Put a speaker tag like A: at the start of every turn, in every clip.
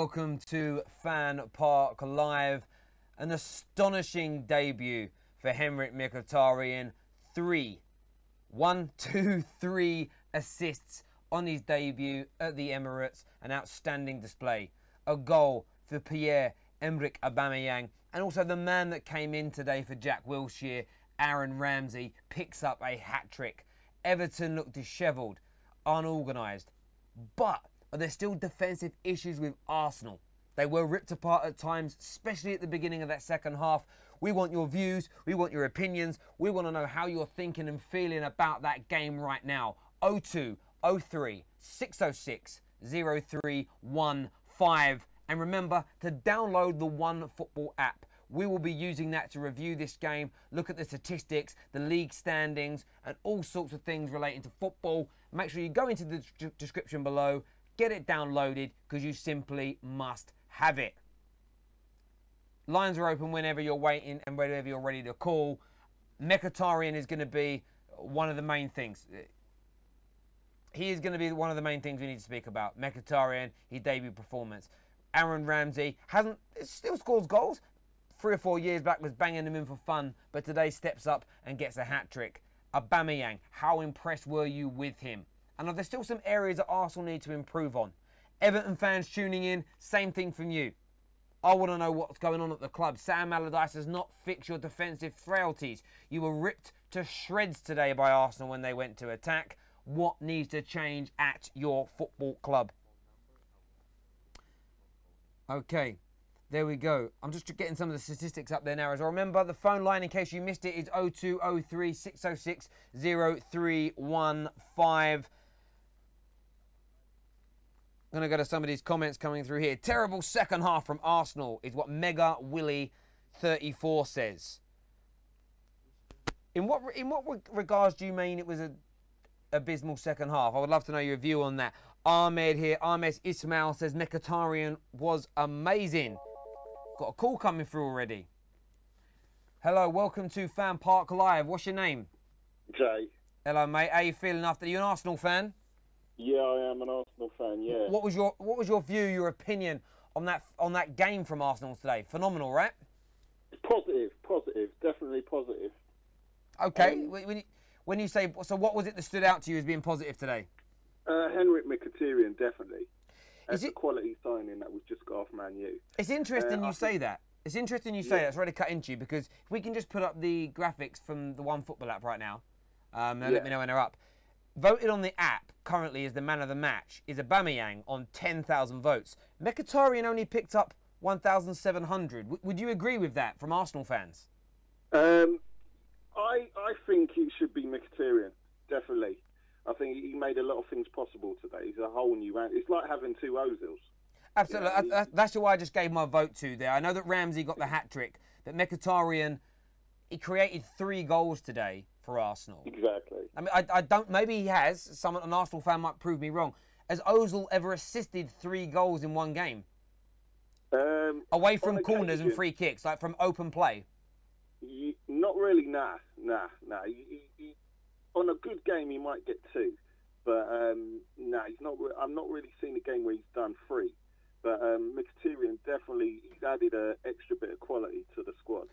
A: welcome to FanPark Live. An astonishing debut for Henrikh Mkhitaryan. 3 assists on his debut at the Emirates. An outstanding display. A goal for Pierre-Emerick Aubameyang. And also the man that came in today for Jack Wilshere, Aaron Ramsey, picks up a hat-trick. Everton look dishevelled, unorganised. But are there still defensive issues with Arsenal? They were ripped apart at times, especially at the beginning of that second half. We want your views. We want your opinions. We want to know how you're thinking and feeling about that game right now. 02 03 606 0315. And remember to download the OneFootball app. We will be using that to review this game, look at the statistics, the league standings, and all sorts of things relating to football. Make sure you go into the description below, get it downloaded, because you simply must have it. Lines are open whenever you're waiting and whenever you're ready to call. Mkhitaryan is going to be one of the main things. He is going to be one of the main things we need to speak about. Mkhitaryan, his debut performance. Aaron Ramsey still scores goals. 3 or 4 years back was banging them in for fun, but today steps up and gets a hat-trick. Aubameyang, how impressed were you with him? And are there still some areas that Arsenal need to improve on? Everton fans tuning in, same thing from you. I want to know what's going on at the club. Sam Allardyce has not fixed your defensive frailties. You were ripped to shreds today by Arsenal when they went to attack. What needs to change at your football club? Okay. There we go. I'm just getting some of the statistics up there now as well. Remember, the phone line, in case you missed it, is 0203 606 0315. I'm going to go to some of these comments coming through here. Terrible second half from Arsenal is what Mega Willie 34 says. In what regards do you mean it was a abysmal second half? I would love to know your view on that. Ahmed here, Ahmed Ismail says Mkhitaryan was amazing. Got a call coming through already. Hello, welcome to FanPark Live. What's your name?
B: Jay.
A: Hello, mate. How you feeling after? You an Arsenal fan?
B: Yeah, I am an Arsenal fan. Yeah.
A: What was your view, your opinion on that game from Arsenal today? Phenomenal, right?
B: Positive, definitely positive.
A: Okay. When you say so, what was it that stood out to you as being positive today?
B: Henrikh Mkhitaryan, definitely. It's a quality signing that we've just got off Man U.
A: It's interesting you say that. It's interesting you say that. It's ready to cut into you, because if we can just put up the graphics from the OneFootball app right now, and let me know when they're up. Voted on the app currently as the man of the match is Aubameyang on 10,000 votes. Mkhitaryan only picked up 1,700. Would you agree with that from Arsenal fans?
B: I think it should be Mkhitaryan, definitely. I think he made a lot of things possible today. He's a whole new man. It's like having 2 Ozils.
A: Absolutely. You know, that's who I just gave my vote to there. I know that Ramsey got the hat-trick, but Mkhitaryan, he created 3 goals today for Arsenal.
B: Exactly.
A: I mean, I don't... Maybe he has. An Arsenal fan might prove me wrong. Has Ozil ever assisted 3 goals in one game? Away from corners and free kicks, like from open play?
B: Not really, nah. On a good game, he might get 2, but he's not. I'm not really seeing a game where he's done 3. But Mkhitaryan definitely, he's added an extra bit of quality to the squad.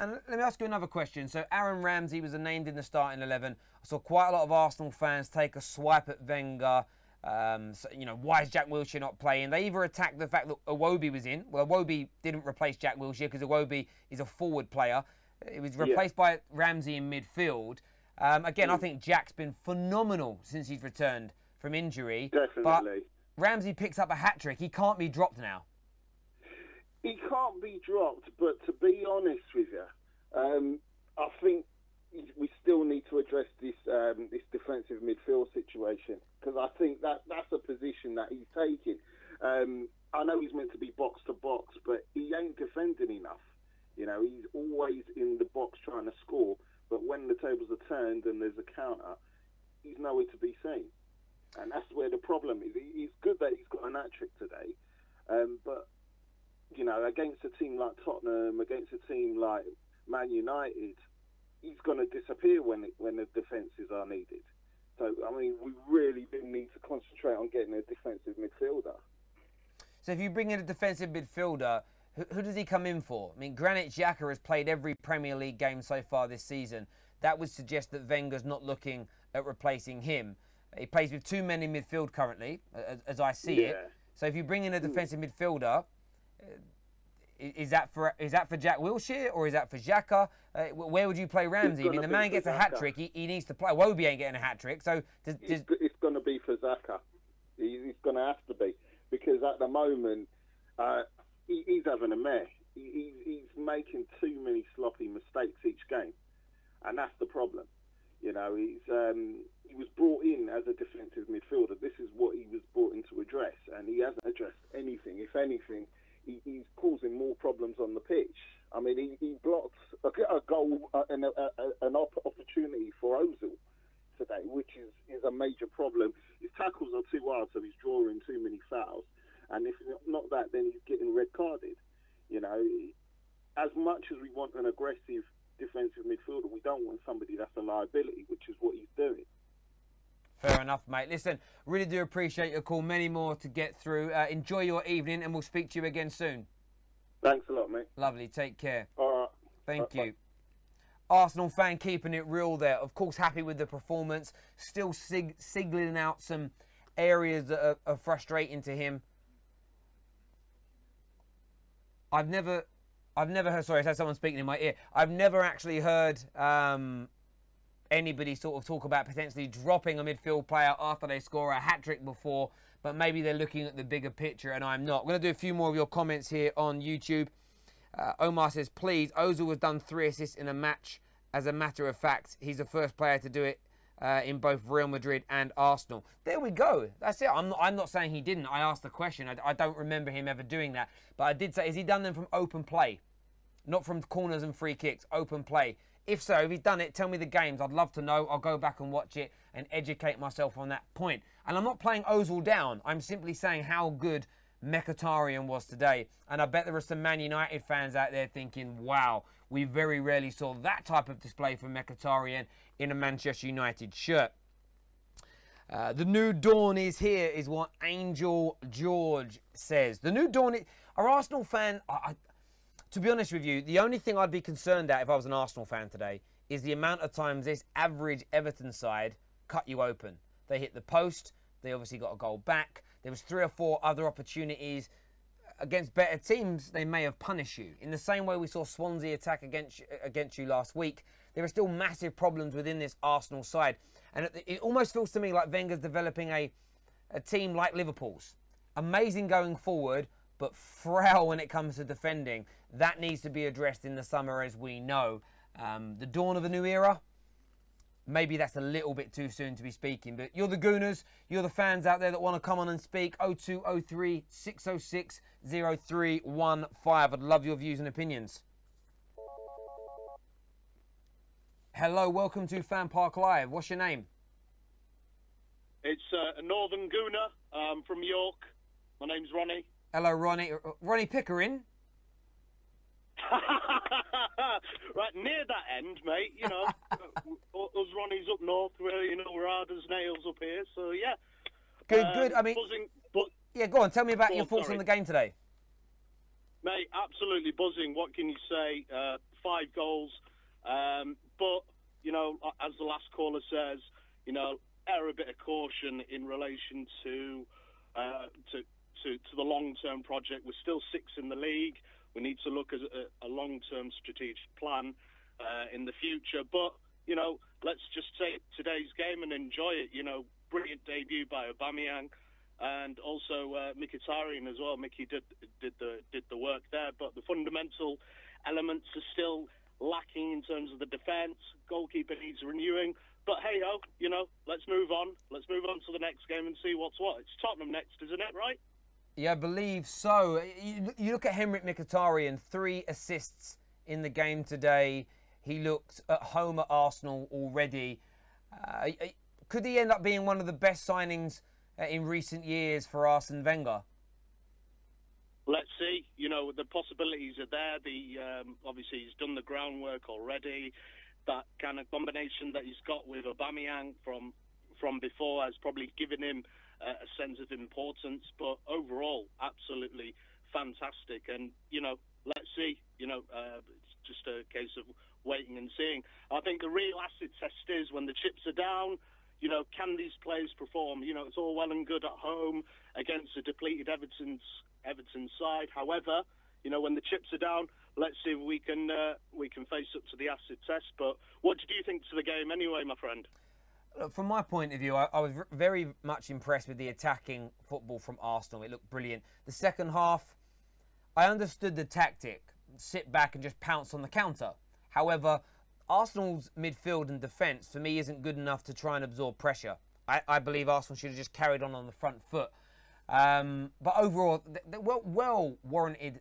A: And let me ask you another question. So Aaron Ramsey was named in the starting 11. I saw quite a lot of Arsenal fans take a swipe at Wenger. So, you know, why is Jack Wilshere not playing? They either attacked the fact that Iwobi was in. Well, Iwobi didn't replace Jack Wilshere because Iwobi is a forward player. It was replaced by Ramsey in midfield. Again, I think Jack's been phenomenal since he's returned from injury.
B: Definitely.
A: But Ramsey picks up a hat-trick. He can't be dropped now.
B: He can't be dropped, but to be honest with you, I think we still need to address this defensive midfield situation, because I think that's a position that he's taking. I know he's meant to be box to box, but he ain't defending enough. You know, he's always in the box trying to score, but when the tables are turned and there's a counter, he's nowhere to be seen. And that's where the problem is. It's good that he's got an hat-trick today, but, you know, against a team like Tottenham, against a team like Man United, he's going to disappear when the defences are needed. So, I mean, we really do need to concentrate on getting a defensive midfielder.
A: So if you bring in a defensive midfielder, who does he come in for? I mean, Granit Xhaka has played every Premier League game so far this season. That would suggest that Wenger's not looking at replacing him. He plays with 2 men in midfield currently, as I see it. So if you bring in a defensive midfielder, is that for Jack Wilshere or is that for Xhaka? Where would you play Ramsey? I mean, the man gets a hat-trick. He needs to play. Wobie ain't getting a hat-trick. So
B: it's going to be for Xhaka. He's going to have to be. Because at the moment, he's having a mare. He's making too many sloppy mistakes each game. And that's the problem. You know, he was brought in as a defensive midfielder. This is what he was brought in to address. And he hasn't addressed anything. If anything, he's causing more problems on the pitch. I mean, he blocked a goal, an opportunity for Ozil today, which is a major problem. His tackles are too hard, so he's drawing too many fouls. And if not that, then he's getting red carded. You know, as much as we want an aggressive defensive midfielder, we don't want somebody that's a liability, which is what he's doing.
A: Fair enough, mate. Listen, really do appreciate your call. Many more to get through. Enjoy your evening, and we'll speak to you again soon.
B: Thanks a lot, mate.
A: Lovely. Take care.
B: All right.
A: Thank you. Arsenal fan keeping it real there. Of course, happy with the performance. Still signaling out some areas that are frustrating to him. I've never heard, sorry, I had someone speaking in my ear. I've never actually heard anybody sort of talk about potentially dropping a midfield player after they score a hat-trick before, but maybe they're looking at the bigger picture, and I'm not. I'm going to do a few more of your comments here on YouTube. Omar says, please, Ozil has done 3 assists in a match. As a matter of fact, he's the first player to do it in both Real Madrid and Arsenal. There we go. That's it. I'm not saying he didn't. I asked the question. I don't remember him ever doing that. But I did say, has he done them from open play? Not from corners and free kicks, open play. If so, if he's done it, tell me the games. I'd love to know. I'll go back and watch it and educate myself on that point. And I'm not playing Ozil down. I'm simply saying how good Mkhitaryan was today. And I bet there are some Man United fans out there thinking, wow, we very rarely saw that type of display from Mkhitaryan in a Manchester United shirt. The new dawn is here, is what Angel George says. The new dawn is... Our Arsenal fan... To be honest with you, the only thing I'd be concerned at if I was an Arsenal fan today is the amount of times this average Everton side cut you open. They hit the post. They obviously got a goal back. There was 3 or 4 other opportunities. Against better teams, they may have punished you. In the same way we saw Swansea attack against you last week, there are still massive problems within this Arsenal side. And it almost feels to me like Wenger's developing a team like Liverpool's. Amazing going forward, but frail when it comes to defending. That needs to be addressed in the summer, as we know. The dawn of a new era? Maybe that's a little bit too soon to be speaking, but you're the Gooners, you're the fans out there that want to come on and speak. 0203 606 0315. I'd love your views and opinions. Hello, welcome to FanPark Live. What's your name?
C: It's a Northern Gooner from York. My name's Ronnie.
A: Hello, Ronnie. Ronnie Pickering?
C: Right near that end, mate. You know, us Ronnie's up north, where we're hard as nails up here. So yeah,
A: good. I mean,
C: buzzing,
A: yeah. Go on, tell me about your thoughts on the game today,
C: mate. Absolutely buzzing. What can you say? 5 goals, but as the last caller says, err a bit of caution in relation to the long-term project. We're still 6th in the league. We need to look at a long-term strategic plan in the future. But, let's just take today's game and enjoy it. Brilliant debut by Aubameyang, and also Mkhitaryan as well. Mickey did the work there. But the fundamental elements are still lacking in terms of the defence. Goalkeeper needs renewing. But hey-ho, let's move on. Let's move on to the next game and see what's what. It's Tottenham next, isn't it, right?
A: Yeah, I believe so. You look at Henrik Mkhitaryan, 3 assists in the game today. He looked at home at Arsenal already. Could he end up being one of the best signings in recent years for Arsene Wenger?
C: Let's see. The possibilities are there. Obviously, he's done the groundwork already. That kind of combination that he's got with Aubameyang from before has probably given him a sense of importance. But overall, absolutely fantastic. And, let's see. It's just a case of waiting and seeing. I think the real acid test is when the chips are down, can these players perform? It's all well and good at home against a depleted Everton side. However, when the chips are down, let's see if we can face up to the acid test. But what did you think to the game anyway, my friend?
A: Look, from my point of view, I was very much impressed with the attacking football from Arsenal. It looked brilliant. The second half, I understood the tactic, sit back and just pounce on the counter. However, Arsenal's midfield and defence, for me, isn't good enough to try and absorb pressure. I believe Arsenal should have just carried on the front foot. But overall, they well warranted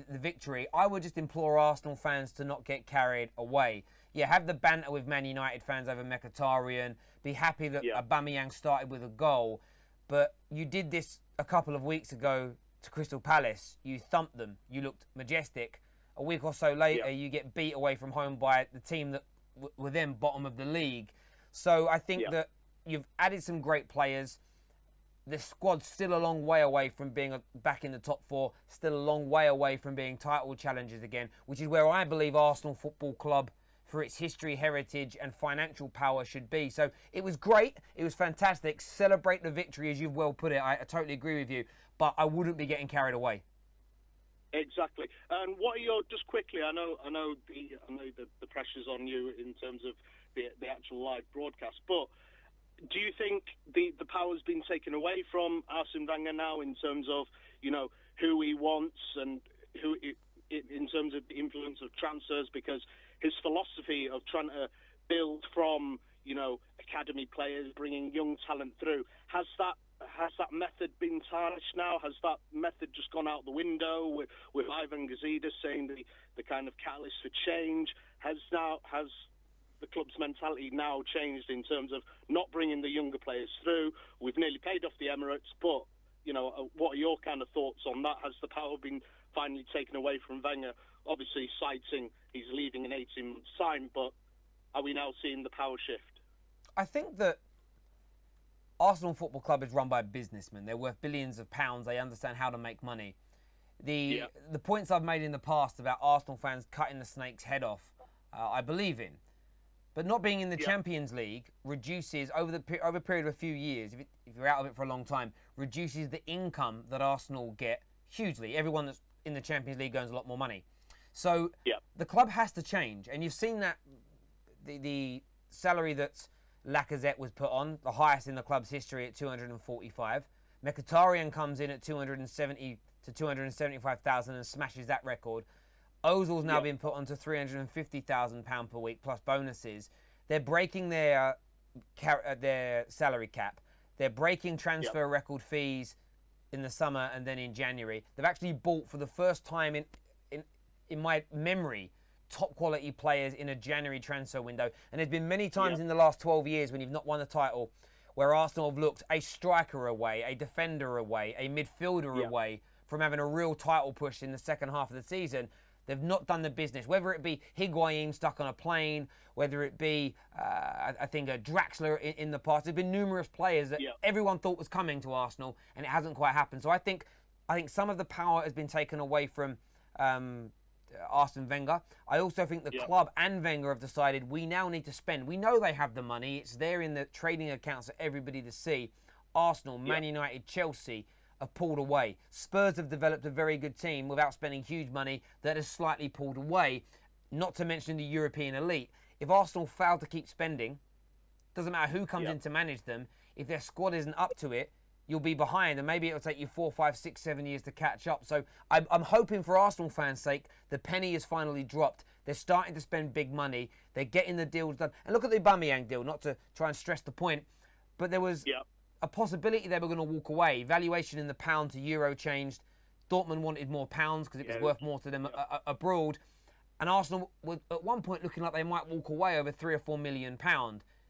A: the victory. I would just implore Arsenal fans to not get carried away. Yeah, have the banter with Man United fans over Mkhitaryan. Be happy that Aubameyang started with a goal. But you did this a couple of weeks ago to Crystal Palace. You thumped them. You looked majestic. A week or so later, you get beat away from home by the team that were then bottom of the league. So I think that you've added some great players. The squad's still a long way away from being back in the top four, still a long way away from being title challengers again, which is where I believe Arsenal Football Club, for its history, heritage and financial power, should be. So it was great. It was fantastic. Celebrate the victory, as you've well put it. I totally agree with you, but I wouldn't be getting carried away.
C: Exactly. And what are your, just quickly, I know the pressure's on you in terms of the actual live broadcast, but do you think the power's been taken away from Arsene Wenger now in terms of, who he wants and who in terms of the influence of transfers? Because his philosophy of trying to build from, academy players, bringing young talent through, has that method been tarnished now? Has that method just gone out the window with Ivan Gazidis saying the kind of catalyst for change? Has the club's mentality now changed in terms of not bringing the younger players through? We've nearly paid off the Emirates, but, what are your kind of thoughts on that? Has the power been finally taken away from Wenger? Obviously, citing he's leaving in 18 months' time, but are we now seeing the power shift?
A: I think that Arsenal Football Club is run by businessmen. They're worth billions of pounds. They understand how to make money. The points I've made in the past about Arsenal fans cutting the snake's head off, I believe in. But not being in the Champions League reduces, over a period of a few years, if you're out of it for a long time, reduces the income that Arsenal get hugely. Everyone that's in the Champions League earns a lot more money. So the club has to change. And you've seen that the salary that Lacazette was put on, the highest in the club's history at 245. Mkhitaryan comes in at 270 to 275,000 and smashes that record. Ozil's now been put on to £350,000 per week plus bonuses. They're breaking their salary cap. They're breaking transfer record fees in the summer and then in January. They've actually bought, for the first time in my memory, top quality players in a January transfer window. And there's been many times in the last 12 years when you've not won a title where Arsenal have looked a striker away, a defender away, a midfielder away from having a real title push in the second half of the season. They've not done the business, whether it be Higuain stuck on a plane, whether it be, I think, a Draxler in the past. There's been numerous players that everyone thought was coming to Arsenal, and it hasn't quite happened. So I think some of the power has been taken away from Arsene Wenger. I also think the club and Wenger have decided we now need to spend. We know they have the money. It's there in the trading accounts for everybody to see. Arsenal, Man United, Chelsea have pulled away. Spurs have developed a very good team without spending huge money that has slightly pulled away, not to mention the European elite. If Arsenal fail to keep spending, doesn't matter who comes in to manage them, if their squad isn't up to it, you'll be behind, and maybe it'll take you 4, 5, 6, 7 years to catch up. So I'm hoping, for Arsenal fans' sake, the penny is finally dropped. They're starting to spend big money. They're getting the deals done. And look at the Aubameyang deal, not to try and stress the point, but there was a possibility they were going to walk away. Valuation in the pound to euro changed. Dortmund wanted more pounds because it was worth more to them abroad. And Arsenal were at one point looking like they might walk away over £3 or £4 million.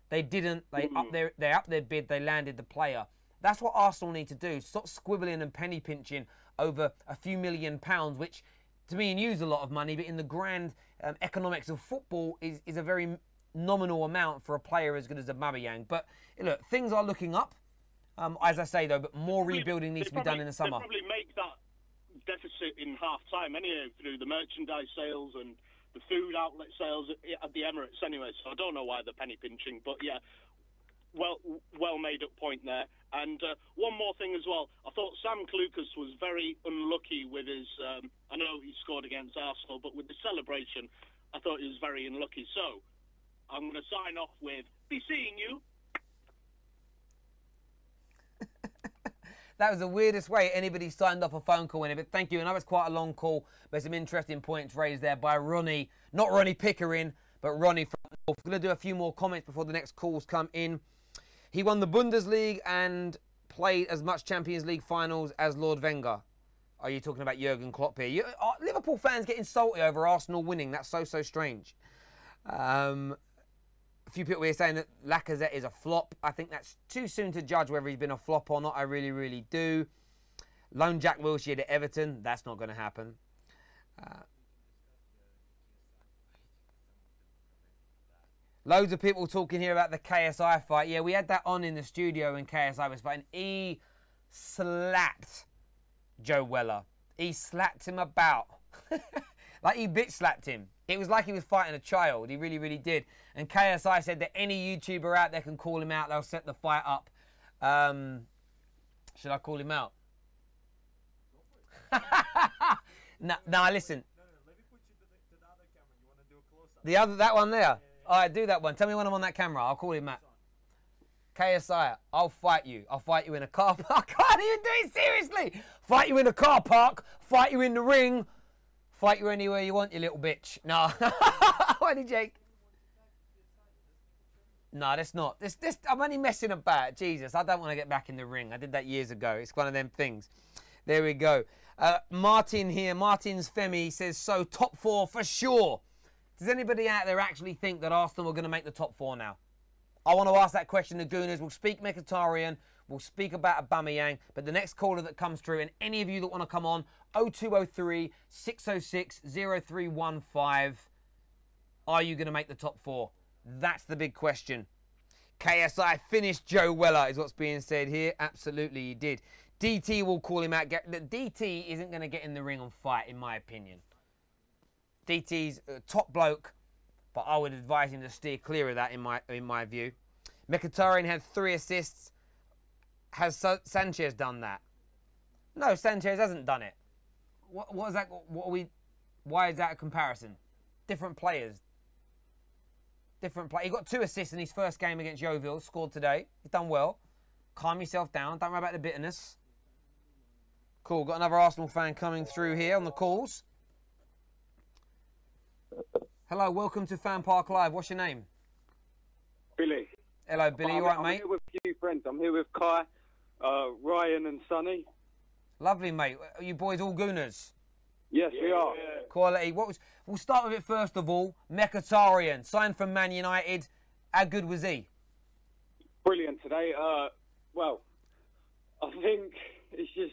A: They didn't. They upped their bid. They landed the player. That's what Arsenal need to do. Stop squibbling and penny pinching over a few £1 million, which to me and you is a lot of money, but in the grand economics of football is a very nominal amount for a player as good as Aubameyang. But look, things are looking up. As I say, though, but more rebuilding needs to be done in the summer.
C: They probably make that deficit in half-time anyway through the merchandise sales and the food outlet sales at the Emirates anyway. So I don't know why they're penny pinching, but yeah, well made up point there. And one more thing as well, I thought Sam Clucas was very unlucky with his. I know he scored against Arsenal, but with the celebration, I thought he was very unlucky. So I'm going to sign off with "Be seeing you."
A: That was the weirdest way anybody signed off a phone call in it, but thank you. I know it's quite a long call, but some interesting points raised there by Ronnie. Not Ronnie Pickering, but Ronnie from North. We're going to do a few more comments before the next calls come in. He won the Bundesliga and played as much Champions League finals as Lord Wenger. Are you talking about Jurgen Klopp here? Liverpool fans getting salty over Arsenal winning. That's so strange. A few people here saying that Lacazette is a flop. I think that's too soon to judge whether he's been a flop or not. I really do. Loan Jack Wilshere to Everton. That's not going to happen. Loads of people talking here about the KSI fight. Yeah, we had that on in the studio when KSI was fighting. He slapped Joe Weller. He slapped him about. Like he bitch slapped him. It was like he was fighting a child. He really did. And KSI said that any YouTuber out there can call him out. They'll set the fight up. Should I call him out? No, listen.
D: Let me put you to the other camera. You want to do a close-up?
A: That one there? All right, do that one. Tell me when I'm on that camera. I'll call him out. KSI, I'll fight you. I'll fight you in a car park. I can't even do it seriously. Fight you in a car park. Fight you in the ring. Fight you anywhere you want, you little bitch. No. What did Jake? No, that's not. I'm only messing about. Jesus, I don't want to get back in the ring. I did that years ago. It's one of them things. There we go. Martin here. Martin's Femi says, so top four for sure. Does anybody out there actually think that Arsenal are going to make the top four now? I want to ask that question to Gooners. We'll speak Mkhitaryan. We'll speak about Aubameyang. But the next caller that comes through, and any of you that want to come on, 0203 606 0315. Are you going to make the top four? That's the big question. KSI finished Joe Weller is what's being said here. Absolutely, he did. DT will call him out. DT isn't going to get in the ring and fight, in my opinion. DT's a top bloke, but I would advise him to steer clear of that in my view. Mkhitaryan had 3 assists. Has Sanchez done that? No, Sanchez hasn't done it. What is that? Why is that a comparison? Different players. Different play. He got 2 assists in his first game against Yeovil. Scored today. He's done well. Calm yourself down. Don't worry about the bitterness. Cool. Got another Arsenal fan coming through here on the calls. Hello. Welcome to FanPark Live. What's your name?
E: Billy.
A: Hello, Billy. You all right,
E: I'm
A: mate?
E: here with a few friends. I'm here with Kai, Ryan and Sonny.
A: Lovely, mate. Are you boys all Gooners?
E: Yes, we are.
D: Yeah.
A: Quality. We'll start with it first of all. Mkhitaryan, signed from Man United. How good was he?
E: Brilliant today. Well, I think it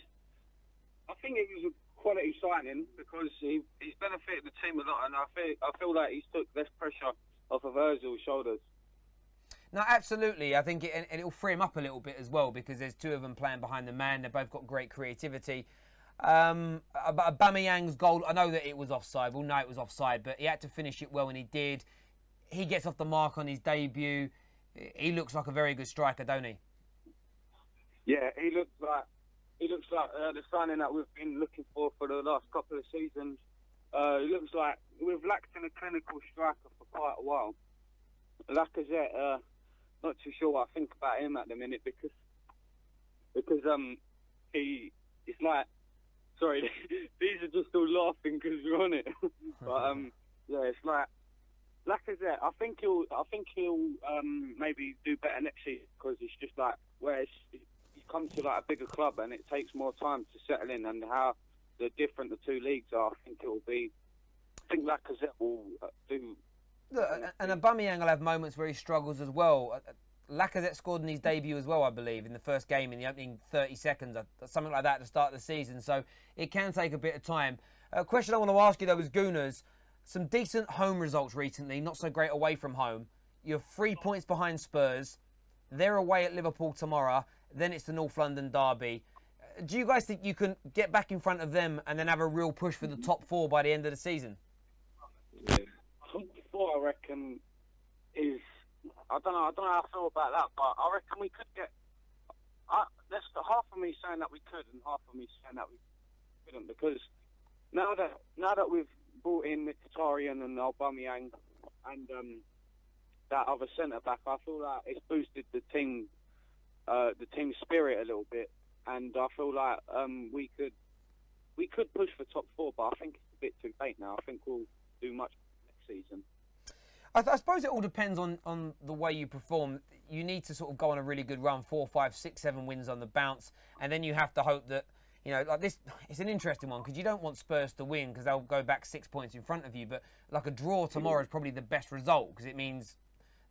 E: was a quality signing because he's benefited the team a lot, and I feel like he's took less pressure off of Ozil's shoulders.
A: No, absolutely. I think it'll free him up a little bit as well because there's 2 of them playing behind the man. They've both got great creativity. But Aubameyang's goal, I know that it was offside. We'll know it was offside, but he had to finish it well, and he did. He gets off the mark on his debut. He looks like a very good striker, don't he?
E: Yeah, he looks like the signing that we've been looking for the last couple of seasons. He looks like we've lacked in a clinical striker for quite a while. Lacazette, not too sure what I think about him at the minute because it's like, sorry, these are just all laughing because we're on it. But yeah, it's like Lacazette. I think he'll maybe do better next season because it's just like where he's come to like a bigger club and it takes more time to settle in, and how different the 2 leagues are. I think Lacazette will do.
A: Look, and Aubameyang will have moments where he struggles as well. Lacazette scored in his debut as well, I believe, in the first game in the opening 30 seconds, something like that at the start of the season. So it can take a bit of time. A question I want to ask you, though, is Gooners. Some decent home results recently, not so great away from home. You're 3 points behind Spurs. They're away at Liverpool tomorrow. Then it's the North London derby. Do you guys think you can get back in front of them and then have a real push for the top 4 by the end of the season?
E: Yeah. Top 4, I reckon, is... I don't know how I feel about that, but I reckon we could get... There's half of me saying that we could and half of me saying that we couldn't, because now that we've brought in Mkhitaryan and Aubameyang and that other centre-back, I feel like it's boosted the team spirit a little bit, and I feel like we could push for top 4, but I think it's a bit too late now. I think we'll do much next season.
A: I suppose it all depends on the way you perform. You need to sort of go on a really good run, 4, 5, 6, 7 wins on the bounce, and then you have to hope that, you know, like this. It's an interesting one because you don't want Spurs to win because they'll go back 6 points in front of you. But like a draw tomorrow is probably the best result because it means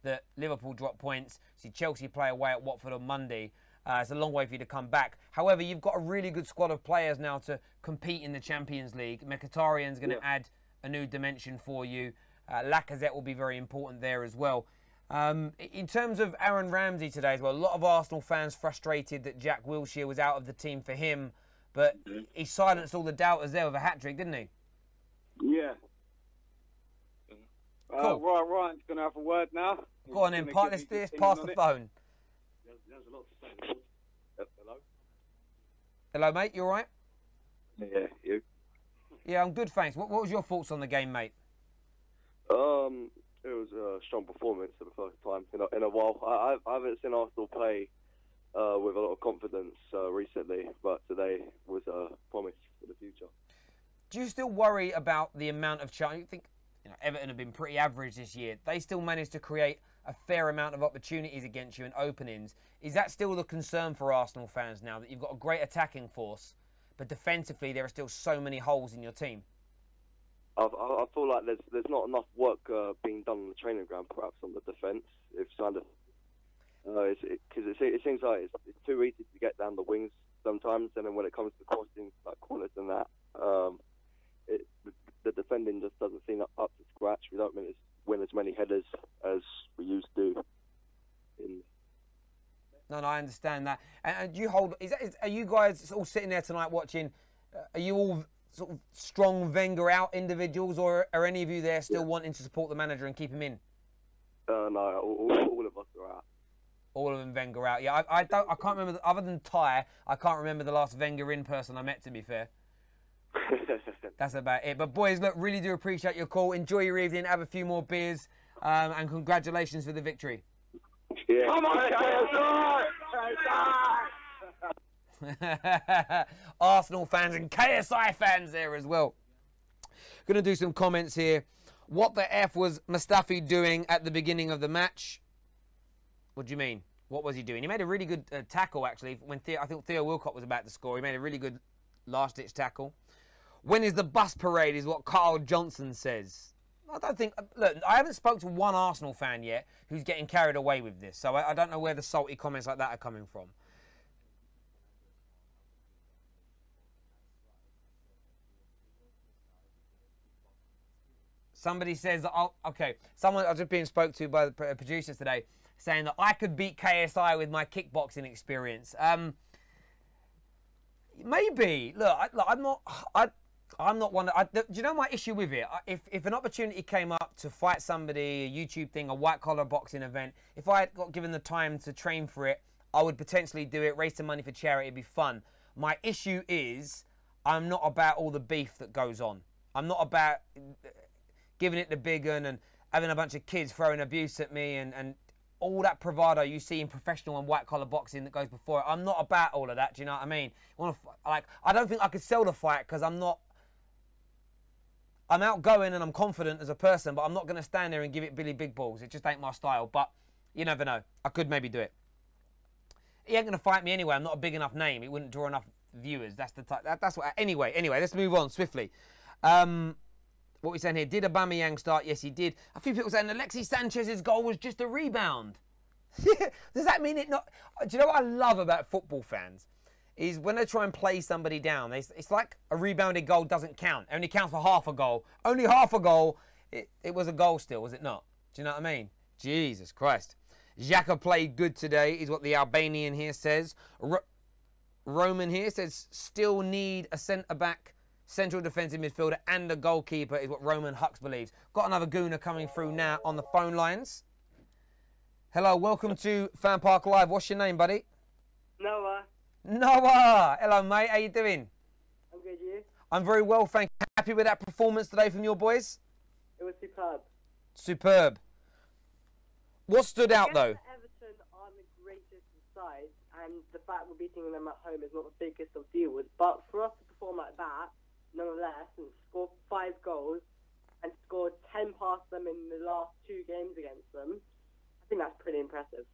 A: that Liverpool drop points. See Chelsea play away at Watford on Monday. It's a long way for you to come back. However, you've got a really good squad of players now to compete in the Champions League. Mkhitaryan's going to add a new dimension for you. Lacazette will be very important there as well. In terms of Aaron Ramsey today as well, a lot of Arsenal fans frustrated that Jack Wilshere was out of the team for him, but he silenced all the doubters there with a hat-trick, didn't he?
E: Yeah.
A: Cool.
E: Ryan's going to have a word now.
A: Go on then, let's pass the phone.
D: There's a lot to say. Hello?
A: Hello, mate, you all right?
B: Yeah, you.
A: Yeah, I'm good, thanks. What was your thoughts on the game, mate?
B: It was a strong performance for the first time in a while. I haven't seen Arsenal play with a lot of confidence recently, but today was a promise for the future.
A: Do you still worry about the amount of chance? You think, you know, Everton have been pretty average this year. They still managed to create a fair amount of opportunities against you in openings. Is that still the concern for Arsenal fans now, that you've got a great attacking force, but defensively there are still so many holes in your team?
B: I feel like there's not enough work being done on the training ground, perhaps on the defence. It's kind of because it seems like it's too easy to get down the wings sometimes, and then when it comes to crossing like corners and that, the defending just doesn't seem up to scratch. We don't win as many headers as we used to.
A: No, I understand that. And do you hold? Are you guys all sitting there tonight watching? Are you all sort of strong Wenger out individuals, or are any of you there still wanting to support the manager and keep him in?
B: No, all of us are out.
A: All of them Wenger out. Yeah, I can't remember, other than Ty, I can't remember the last Wenger in person I met, to be fair. That's about it. But boys, look, really do appreciate your call. Enjoy your evening, have a few more beers, and congratulations for the victory.
B: Yeah.
E: Come on,
A: Arsenal fans and KSI fans there as well. Going to do some comments here. What the F was Mustafi doing at the beginning of the match? What do you mean? What was he doing? He made a really good tackle, actually, when I think Theo Wilcott was about to score. He made a really good last-ditch tackle. When is the bus parade, is what Carl Johnson says. I don't think... Look, I haven't spoken to one Arsenal fan yet who's getting carried away with this, so I don't know where the salty comments like that are coming from. Somebody says that, someone I've just been spoke to by the producers today, saying that I could beat KSI with my kickboxing experience. Maybe. Look, I'm not one. Do you know my issue with it? If an opportunity came up to fight somebody, a YouTube thing, a white collar boxing event, if I got given the time to train for it, I would potentially do it, raise some money for charity. It'd be fun. My issue is I'm not about all the beef that goes on. I'm not about giving it the big un and having a bunch of kids throwing abuse at me and all that bravado you see in professional and white-collar boxing that goes before it. I'm not about all of that, do you know what I mean? I don't think I could sell the fight because I'm outgoing and I'm confident as a person, but I'm not going to stand there and give it Billy Big Balls. It just ain't my style, but you never know. I could maybe do it. He ain't going to fight me anyway. I'm not a big enough name. It wouldn't draw enough viewers. That's the type. That's what. Anyway, let's move on swiftly. What we're saying here, did Aubameyang start? Yes, he did. A few people saying Alexis Sanchez's goal was just a rebound. Does that mean it not? Do you know what I love about football fans? Is when they try and play somebody down, it's like a rebounded goal doesn't count. It only counts for half a goal. Only half a goal. It was a goal still, was it not? Do you know what I mean? Jesus Christ. Xhaka played good today, is what the Albanian here says. Roman here says, still need a centre-back, central defensive midfielder and a goalkeeper, is what Roman Hux believes. Got another gooner coming through now on the phone lines. Hello, welcome to FanPark Live. What's your name, buddy?
F: Noah.
A: Noah! Hello, mate. How you doing?
F: I'm good, you?
A: I'm very well, thank you. Happy with that performance today from your boys?
F: It was superb.
A: Superb. What stood out, though?
F: Everton aren't the greatest side, and the fact we're beating them at home is not the biggest of deals. But for us to perform like that, nonetheless, and score 5 goals, and score 10 past them in the last 2 games against them, I think that's pretty impressive.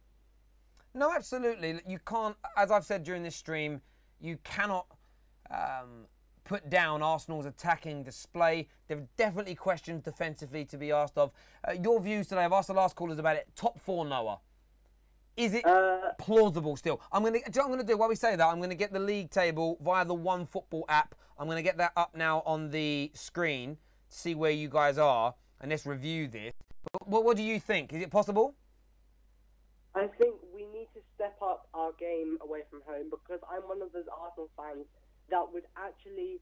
A: No, absolutely. You can't, as I've said during this stream, you cannot put down Arsenal's attacking display. There are definitely questions defensively to be asked of. Your views today, I've asked the last callers about it. Top 4, Noah. Is it plausible still? I'm going to do, while we say that, I'm going to get the league table via the One Football app. I'm going to get that up now on the screen to see where you guys are, and let's review this. But what do you think? Is it possible?
F: I think we need to step up our game away from home, because I'm one of those Arsenal fans that would actually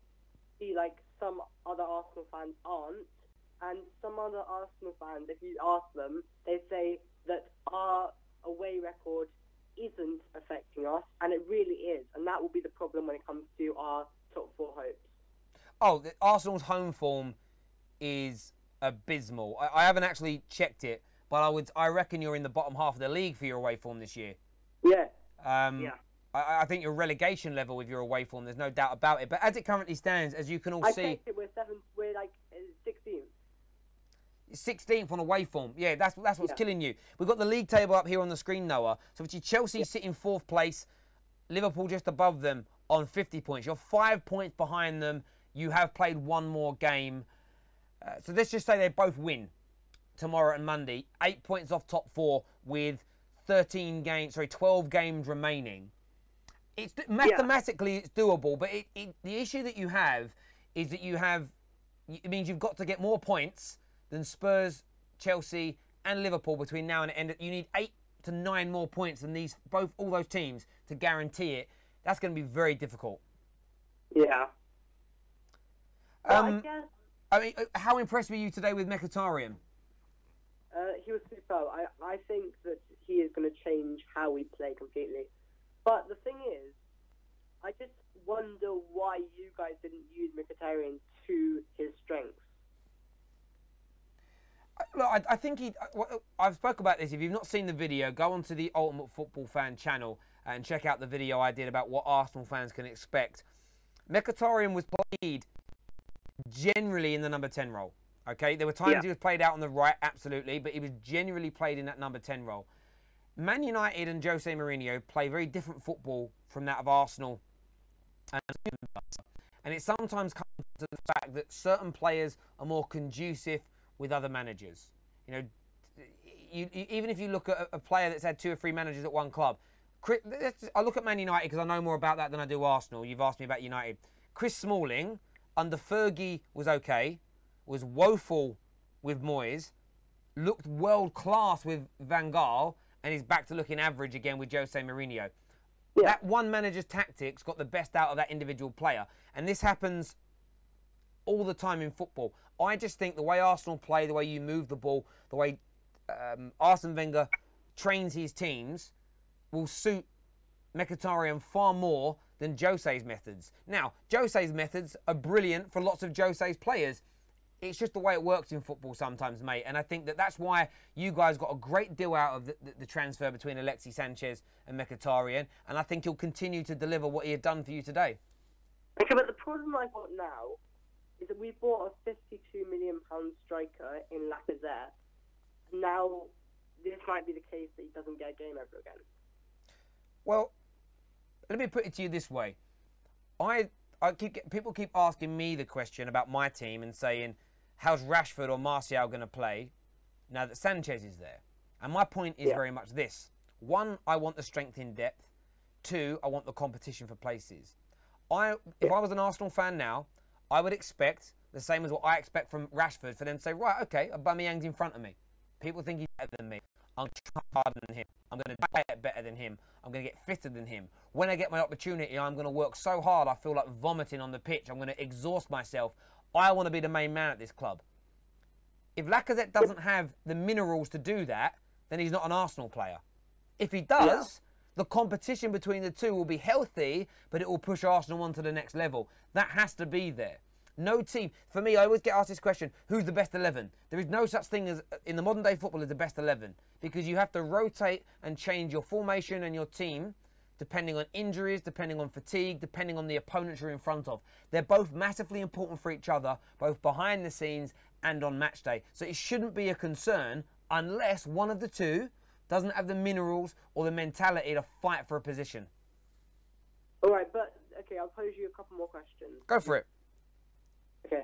F: be like some other Arsenal fans aren't. And some other Arsenal fans, if you ask them, they say that our away record isn't affecting us, and it really is. And that will be the problem when it comes to our top 4 hopes.
A: Oh, Arsenal's home form is abysmal. I haven't actually checked it, but I reckon you're in the bottom half of the league for your away form this year.
F: Yeah.
A: Yeah. I think your relegation level with your away form, there's no doubt about it. But as it currently stands, as you can all see,
F: we're like 16th.
A: 16th on away form. Yeah, that's what's killing you. We've got the league table up here on the screen, Noah. So if Chelsea sit in 4th place, Liverpool just above them on 50 points. You're 5 points behind them. You have played 1 more game. So let's just say they both win tomorrow and Monday. 8 points off top 4 with 12 games remaining. It's mathematically it's doable, but the issue that you have is that it means you've got to get more points than Spurs, Chelsea, and Liverpool between now and the end. You need 8 to 9 more points than all those teams to guarantee it. That's going to be very difficult.
F: Yeah.
A: I mean, how impressed were you today with Mkhitaryan?
F: He was superb. I think that he is going to change how we play completely. But the thing is, I just wonder why you guys didn't use Mkhitaryan to his strengths.
A: Look, I think I've spoke about this. If you've not seen the video, go onto the Ultimate Football Fan channel and check out the video I did about what Arsenal fans can expect. Mkhitaryan was played generally in the number 10 role. Okay, there were times he was played out on the right, absolutely, but he was generally played in that number 10 role. Man United and Jose Mourinho play very different football from that of Arsenal. And it sometimes comes to the fact that certain players are more conducive with other managers. You know, even if you look at a player that's had 2 or 3 managers at one club. I look at Man United because I know more about that than I do Arsenal. You've asked me about United. Chris Smalling, under Fergie, was okay, was woeful with Moyes, looked world-class with Van Gaal, and is back to looking average again with Jose Mourinho. Yeah. That one manager's tactics got the best out of that individual player. And this happens all the time in football. I just think the way Arsenal play, the way you move the ball, the way Arsene Wenger trains his teams will suit Mkhitaryan far more than Jose's methods. Now, Jose's methods are brilliant for lots of Jose's players. It's just the way it works in football sometimes, mate. And I think that's why you guys got a great deal out of the transfer between Alexis Sanchez and Mkhitaryan. And I think he'll continue to deliver what he had done for you today.
F: Okay, but the problem I've got now is that we bought a £52 million striker in Lacazette. Now, this might be the case that he doesn't get a game ever again.
A: Well, let me put it to you this way. People keep asking me the question about my team and saying, how's Rashford or Martial going to play now that Sanchez is there? And my point is very much this. 1, I want the strength in depth. 2, I want the competition for places. If I was an Arsenal fan now, I would expect the same as what I expect from Rashford for them to say, right, okay, Aubameyang's in front of me. People think he's better than me. I'm going to try harder than him. I'm going to diet better than him. I'm going to get fitter than him. When I get my opportunity, I'm going to work so hard I feel like vomiting on the pitch. I'm going to exhaust myself. I want to be the main man at this club. If Lacazette doesn't have the minerals to do that, then he's not an Arsenal player. If he does, the competition between the two will be healthy, but it will push Arsenal on to the next level. That has to be there. No team. For me, I always get asked this question, who's the best 11? There is no such thing as, in the modern day football, as the best 11. Because you have to rotate and change your formation and your team depending on injuries, depending on fatigue, depending on the opponents you're in front of. They're both massively important for each other, both behind the scenes and on match day. So it shouldn't be a concern unless one of the two doesn't have the minerals or the mentality to fight for a position.
F: All right, but, okay, I'll pose you a couple more questions.
A: Go for it.
F: Okay.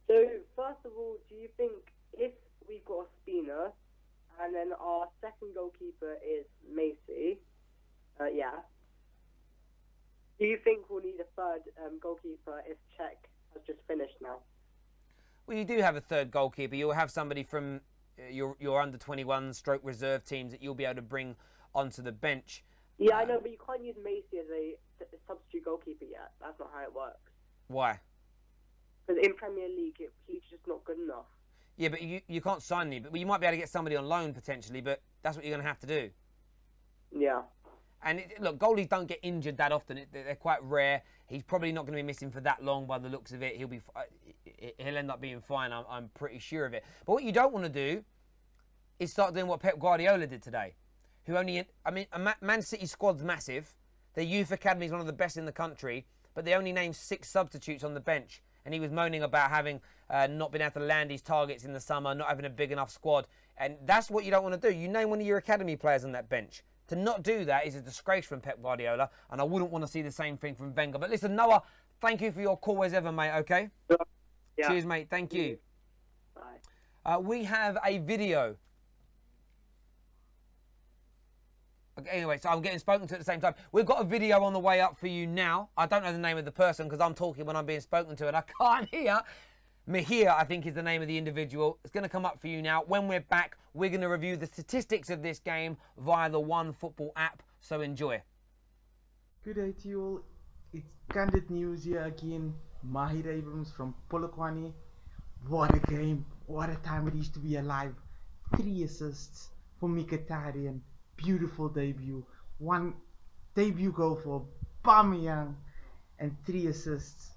F: So, first of all, do you think if we've got a spinner and then our second goalkeeper is Macy, do you think we'll need a third goalkeeper if Czech has just finished now?
A: Well, you do have a third goalkeeper. You'll have somebody from your under-21 stroke reserve teams that you'll be able to bring onto the bench.
F: Yeah, I know, but you can't use Macy as a substitute goalkeeper yet. That's not how it works.
A: Why?
F: Because in Premier League, he's just not good enough. Yeah,
A: but you can't sign him. But you might be able to get somebody on loan potentially, but that's what you're going to have to do.
F: Yeah. And
A: look, goalies don't get injured that often. They're quite rare. He's probably not going to be missing for that long by the looks of it. He'll end up being fine. I'm pretty sure of it. But what you don't want to do is start doing what Pep Guardiola did today. Man City squad's massive. Their youth academy is one of the best in the country, but they only named 6 substitutes on the bench. And he was moaning about having not been able to land his targets in the summer, not having a big enough squad. And that's what you don't want to do. You name one of your academy players on that bench. To not do that is a disgrace from Pep Guardiola, and I wouldn't want to see the same thing from Wenger. But listen, Noah, thank you for your call as ever, mate, okay?
F: Yeah.
A: Cheers, mate. Thank you.
F: Bye.
A: We have a video. Okay, anyway, so I'm getting spoken to at the same time. We've got a video on the way up for you now. I don't know the name of the person because I'm talking when I'm being spoken to and I can't hear. Mahir, I think, is the name of the individual. It's going to come up for you now. When we're back, we're going to review the statistics of this game via the OneFootball app. So enjoy.
G: Good day to you all. It's Candid News here again. Mahir Abrams from Polokwane. What a game. What a time it is to be alive. 3 assists for Mkhitaryan. Beautiful debut. 1 debut goal for Aubameyang. And 3 assists.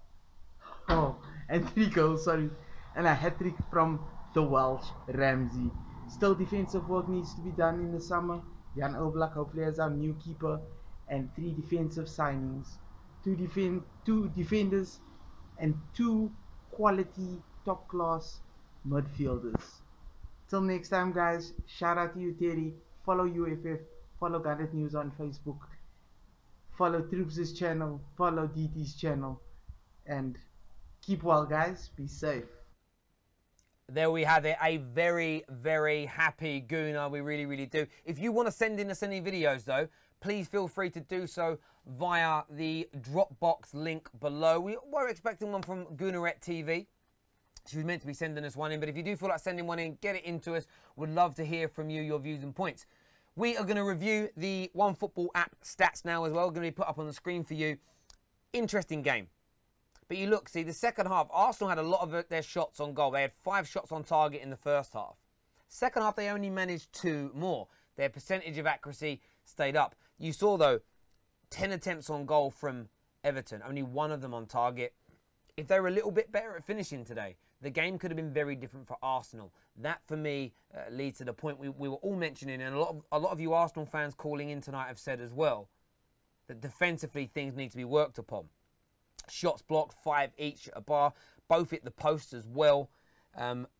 G: And 3 goals, sorry. And a hat-trick from the Welsh Ramsey. Still defensive work needs to be done in the summer. Jan Oblak hopefully has our new keeper. And 3 defensive signings. 2 defenders. And 2 quality, top-class midfielders. Till next time, guys. Shout out to you, Terry. Follow UFF. Follow Guided News on Facebook. Follow Troops' channel. Follow DT's channel. And keep well, guys. Be safe.
A: There we have it. A very, very happy Gooner. We really, really do. If you want to send in us any videos, though, please feel free to do so via the Dropbox link below. We were expecting one from Goonerette TV. She was meant to be sending us one in, but if you do feel like sending one in, get it into us. We'd love to hear from you, your views and points. We are going to review the OneFootball app stats now as well. Going to be put up on the screen for you. Interesting game. But you look, see, the second half, Arsenal had a lot of their shots on goal. They had 5 shots on target in the first half. Second half, they only managed 2 more. Their percentage of accuracy stayed up. You saw, though, 10 attempts on goal from Everton, only 1 of them on target. If they were a little bit better at finishing today, the game could have been very different for Arsenal. That, for me, leads to the point we were all mentioning, and a lot of you Arsenal fans calling in tonight have said as well, that defensively things need to be worked upon. Shots blocked, 5 each at a bar. Both hit the post as well.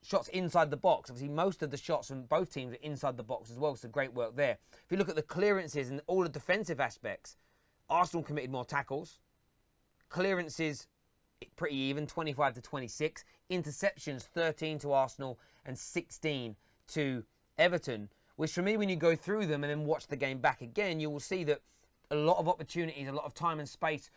A: Shots inside the box. Obviously, most of the shots from both teams are inside the box as well, so great work there. If you look at the clearances and all the defensive aspects, Arsenal committed more tackles. Clearances, pretty even, 25 to 26. Interceptions, 13 to Arsenal and 16 to Everton. Which, for me, when you go through them and then watch the game back again, you will see that a lot of opportunities, a lot of time and space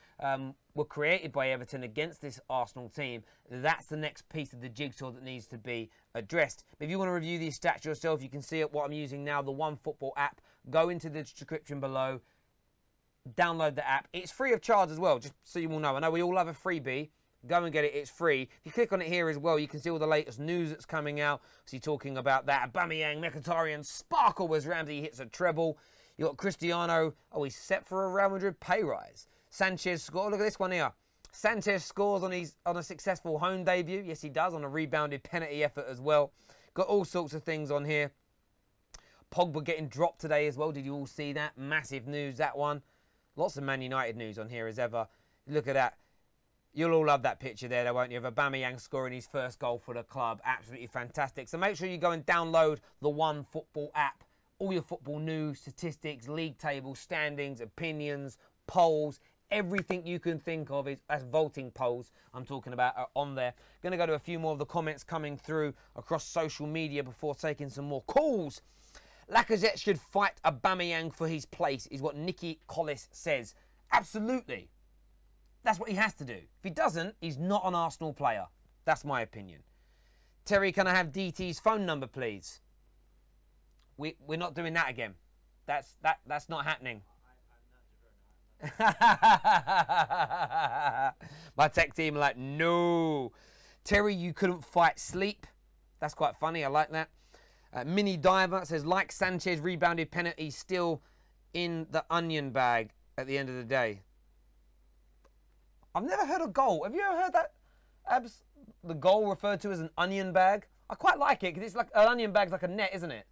A: were created by Everton against this Arsenal team. That's the next piece of the jigsaw that needs to be addressed. If you want to review these stats yourself, you can see it, what I'm using now, the OneFootball app. Go into the description below, download the app. It's free of charge as well, just so you all know. I know we all have a freebie. Go and get it, it's free. If you click on it here as well, you can see all the latest news that's coming out. So you're talking about that. Aubameyang, Mkhitaryan, sparkle as Ramsey hits a treble. You got Cristiano. Oh, he's set for a Real Madrid pay rise. Sanchez scored. Look at this one here. Sanchez scores on a successful home debut. Yes, he does, on a rebounded penalty effort as well. Got all sorts of things on here. Pogba getting dropped today as well. Did you all see that? Massive news, that one. Lots of Man United news on here as ever. Look at that. You'll all love that picture there, won't you, of Aubameyang scoring his first goal for the club. Absolutely fantastic. So make sure you go and download the OneFootball app. All your football news, statistics, league tables, standings, opinions, polls, everything you can think of, as voting polls I'm talking about, are on there. Going to go to a few more of the comments coming through across social media before taking some more calls. Lacazette should fight Aubameyang for his place, is what Nicky Collis says. Absolutely. That's what he has to do. If he doesn't, he's not an Arsenal player. That's my opinion. Terry, can I have DT's phone number, please? We're not doing that again. That's not happening. My tech team are like, no. Terry, you couldn't fight sleep. That's quite funny. I like that. Mini Diver says, like Sanchez, rebounded penalty, still in the onion bag at the end of the day. I've never heard a goal. Have you ever heard that, Abs? The goal referred to as an onion bag? I quite like it because it's like an onion bag's like a net, isn't it?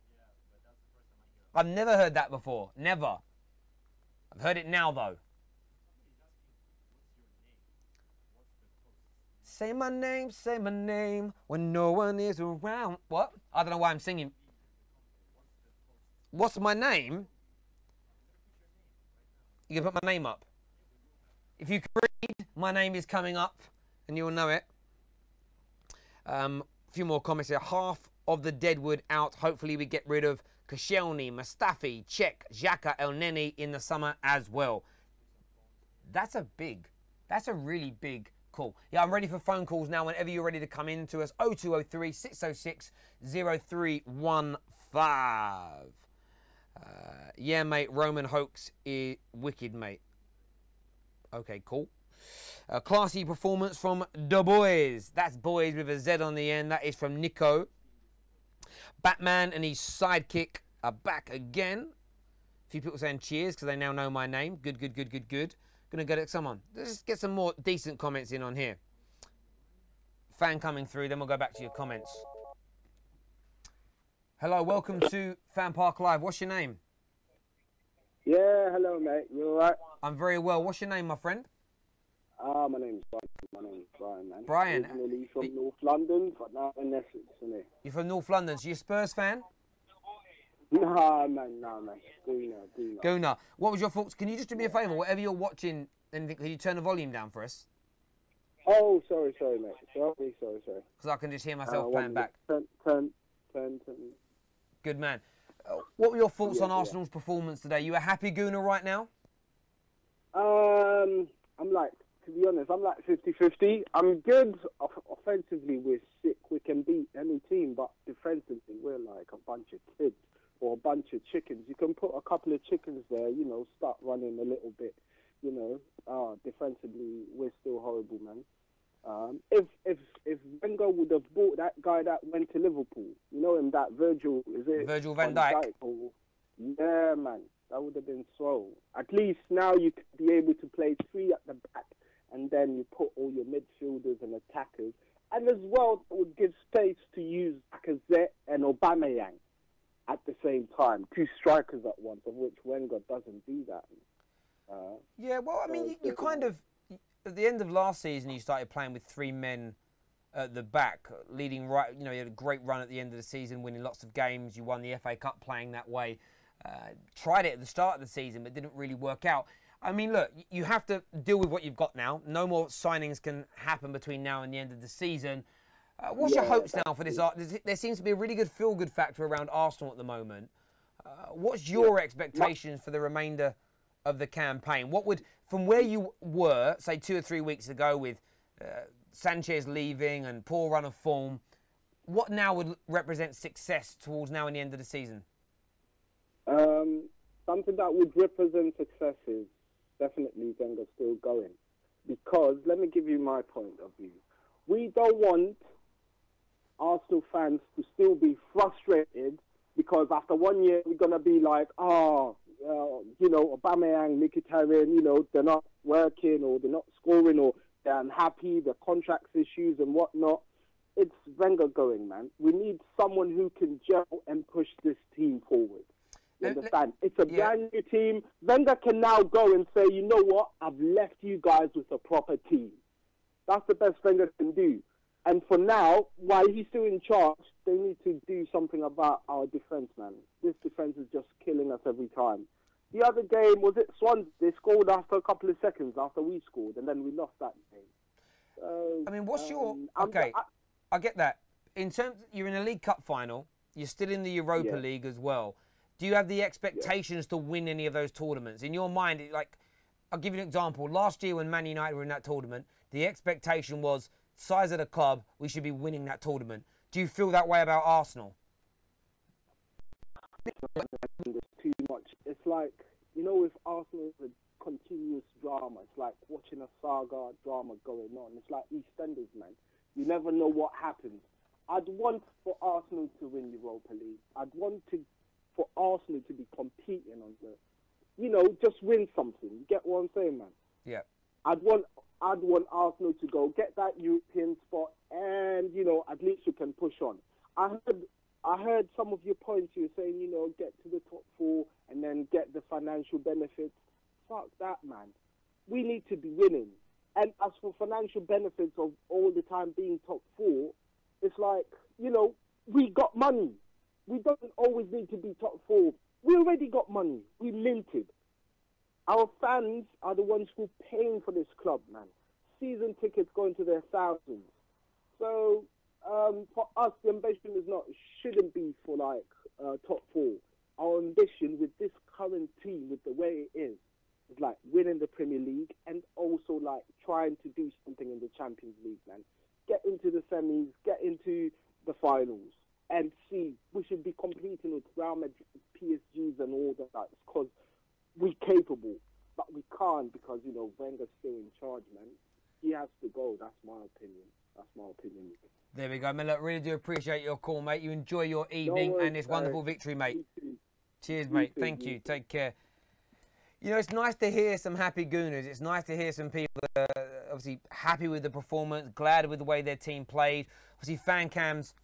A: I've never heard that before. Never. I've heard it now, though. Say my name when no one is around. What? I don't know why I'm singing. What's my name? You can put my name up. If you can read, my name is coming up, and you'll know it. A few more comments here. Half of the Deadwood out. Hopefully we get rid of Koscielny, Mustafi, Cech, Xhaka, El Neni in the summer as well. That's a really big call. Yeah, I'm ready for phone calls now whenever you're ready to come in to us. 0203 606 0315. Yeah, mate, Roman hoax is wicked, mate. Okay, cool. Classy performance from the boys. That's boys with a Z on the end. That is from Nico. Batman and his sidekick are back again. A few people saying cheers because they now know my name. Good. Gonna go to someone. Let's get some more decent comments in on here. Fan coming through, then we'll go back to your comments. Hello, welcome to FanPark Live. What's your name?
B: Yeah, hello, mate. You alright?
A: I'm very well. What's your name, my friend?
B: My name's Brian, man.
A: Brian.
B: Originally from North London, but now in Essex, innit?
A: You're from North London, so you're a Spurs fan?
B: Nah, man.
A: Guna. What was your thoughts? Can you just do me a favour? Whatever you're watching, can you turn the volume down for us?
B: Oh, sorry, mate. Sorry.
A: Because I can just hear myself playing back.
B: Turn.
A: Good man. What were your thoughts on Arsenal's performance today? You a happy Guna right now?
B: I'm like, to be honest, I'm like 50-50. I'm good. Offensively, we're sick. We can beat any team, but defensively, we're like a bunch of kids or a bunch of chickens. You can put a couple of chickens there, start running a little bit, defensively, we're still horrible, man. If Wenger would have bought that guy that went to Liverpool, you know him, that Virgil, is it?
A: Virgil van Dijk.
B: Yeah, man, that would have been so. At least now you could be able to play three at the back, and then you put all your midfielders and attackers, and as well, it would give space to use Lacazette and Aubameyang at the same time, two strikers at once, of which Wenger doesn't do that.
A: Yeah, well, I mean, you kind of, at the end of last season, you started playing with three men at the back, leading right. You had a great run at the end of the season, winning lots of games. You won the FA Cup playing that way. Tried it at the start of the season, but didn't really work out. I mean, look, you have to deal with what you've got now. No more signings can happen between now and the end of the season. What's your hopes now for this? There seems to be a really good feel-good factor around Arsenal at the moment. What's your expectations for the remainder of the campaign? What would, from where you were, say 2 or 3 weeks ago with Sanchez leaving and poor run of form, what now would represent success towards now in the end of the season?
B: Something that would represent success is definitely Wenger still going. Because, let me give you my point of view. We don't want Arsenal fans to still be frustrated because after 1 year we're going to be like, Aubameyang, Mkhitaryan, they're not working or they're not scoring or they're unhappy, the contracts issues and whatnot. It's Wenger going, man. We need someone who can gel and push this team forward. You understand? It's a brand new team. Wenger can now go and say, you know what? I've left you guys with a proper team. That's the best Wenger can do. And for now, while he's still in charge, they need to do something about our defence, man. This defence is just killing us every time. The other game, was it Swansea? They scored after a couple of seconds after we scored, and then we lost that game.
A: I mean, what's your... Okay, I get that. In terms, you're in a League Cup final. You're still in the Europa League as well. Do you have the expectations to win any of those tournaments? In your mind, I'll give you an example. Last year when Man United were in that tournament, the expectation was, size of the club, we should be winning that tournament. Do you feel that way about Arsenal?
B: There's too much. It's like, with Arsenal, it's a continuous drama. It's like watching a saga drama going on. It's like EastEnders, man. You never know what happens. I'd want for Arsenal to win Europa League. I'd want for Arsenal to be competing on the, just win something. You get what I'm saying, man?
A: Yeah.
B: I'd want Arsenal to go get that European spot, and at least you can push on. I heard some of your points. You were saying, get to the top 4 and then get the financial benefits. Fuck that, man. We need to be winning. And as for financial benefits of all the time being top 4, it's like, we got money. We don't always need to be top 4. We already got money. We minted. Our fans are the ones who are paying for this club, man. Season tickets going to their thousands. So, for us, the ambition shouldn't be for top 4. Our ambition with this current team, with the way it is like winning the Premier League and also trying to do something in the Champions League, man. Get into the semis, get into the finals, and see. We should be competing with Real Madrid, PSGs, and all that because we're capable, but we can't because Wenger's still in charge, man. He has to go. That's my opinion.
A: There we go, man. Look, really do appreciate your call, mate. You enjoy your evening and this wonderful victory, mate. Cheers, mate. Thank you. Take care. It's nice to hear some happy Gooners. It's nice to hear some people that are obviously happy with the performance, glad with the way their team played. Obviously, fan cams,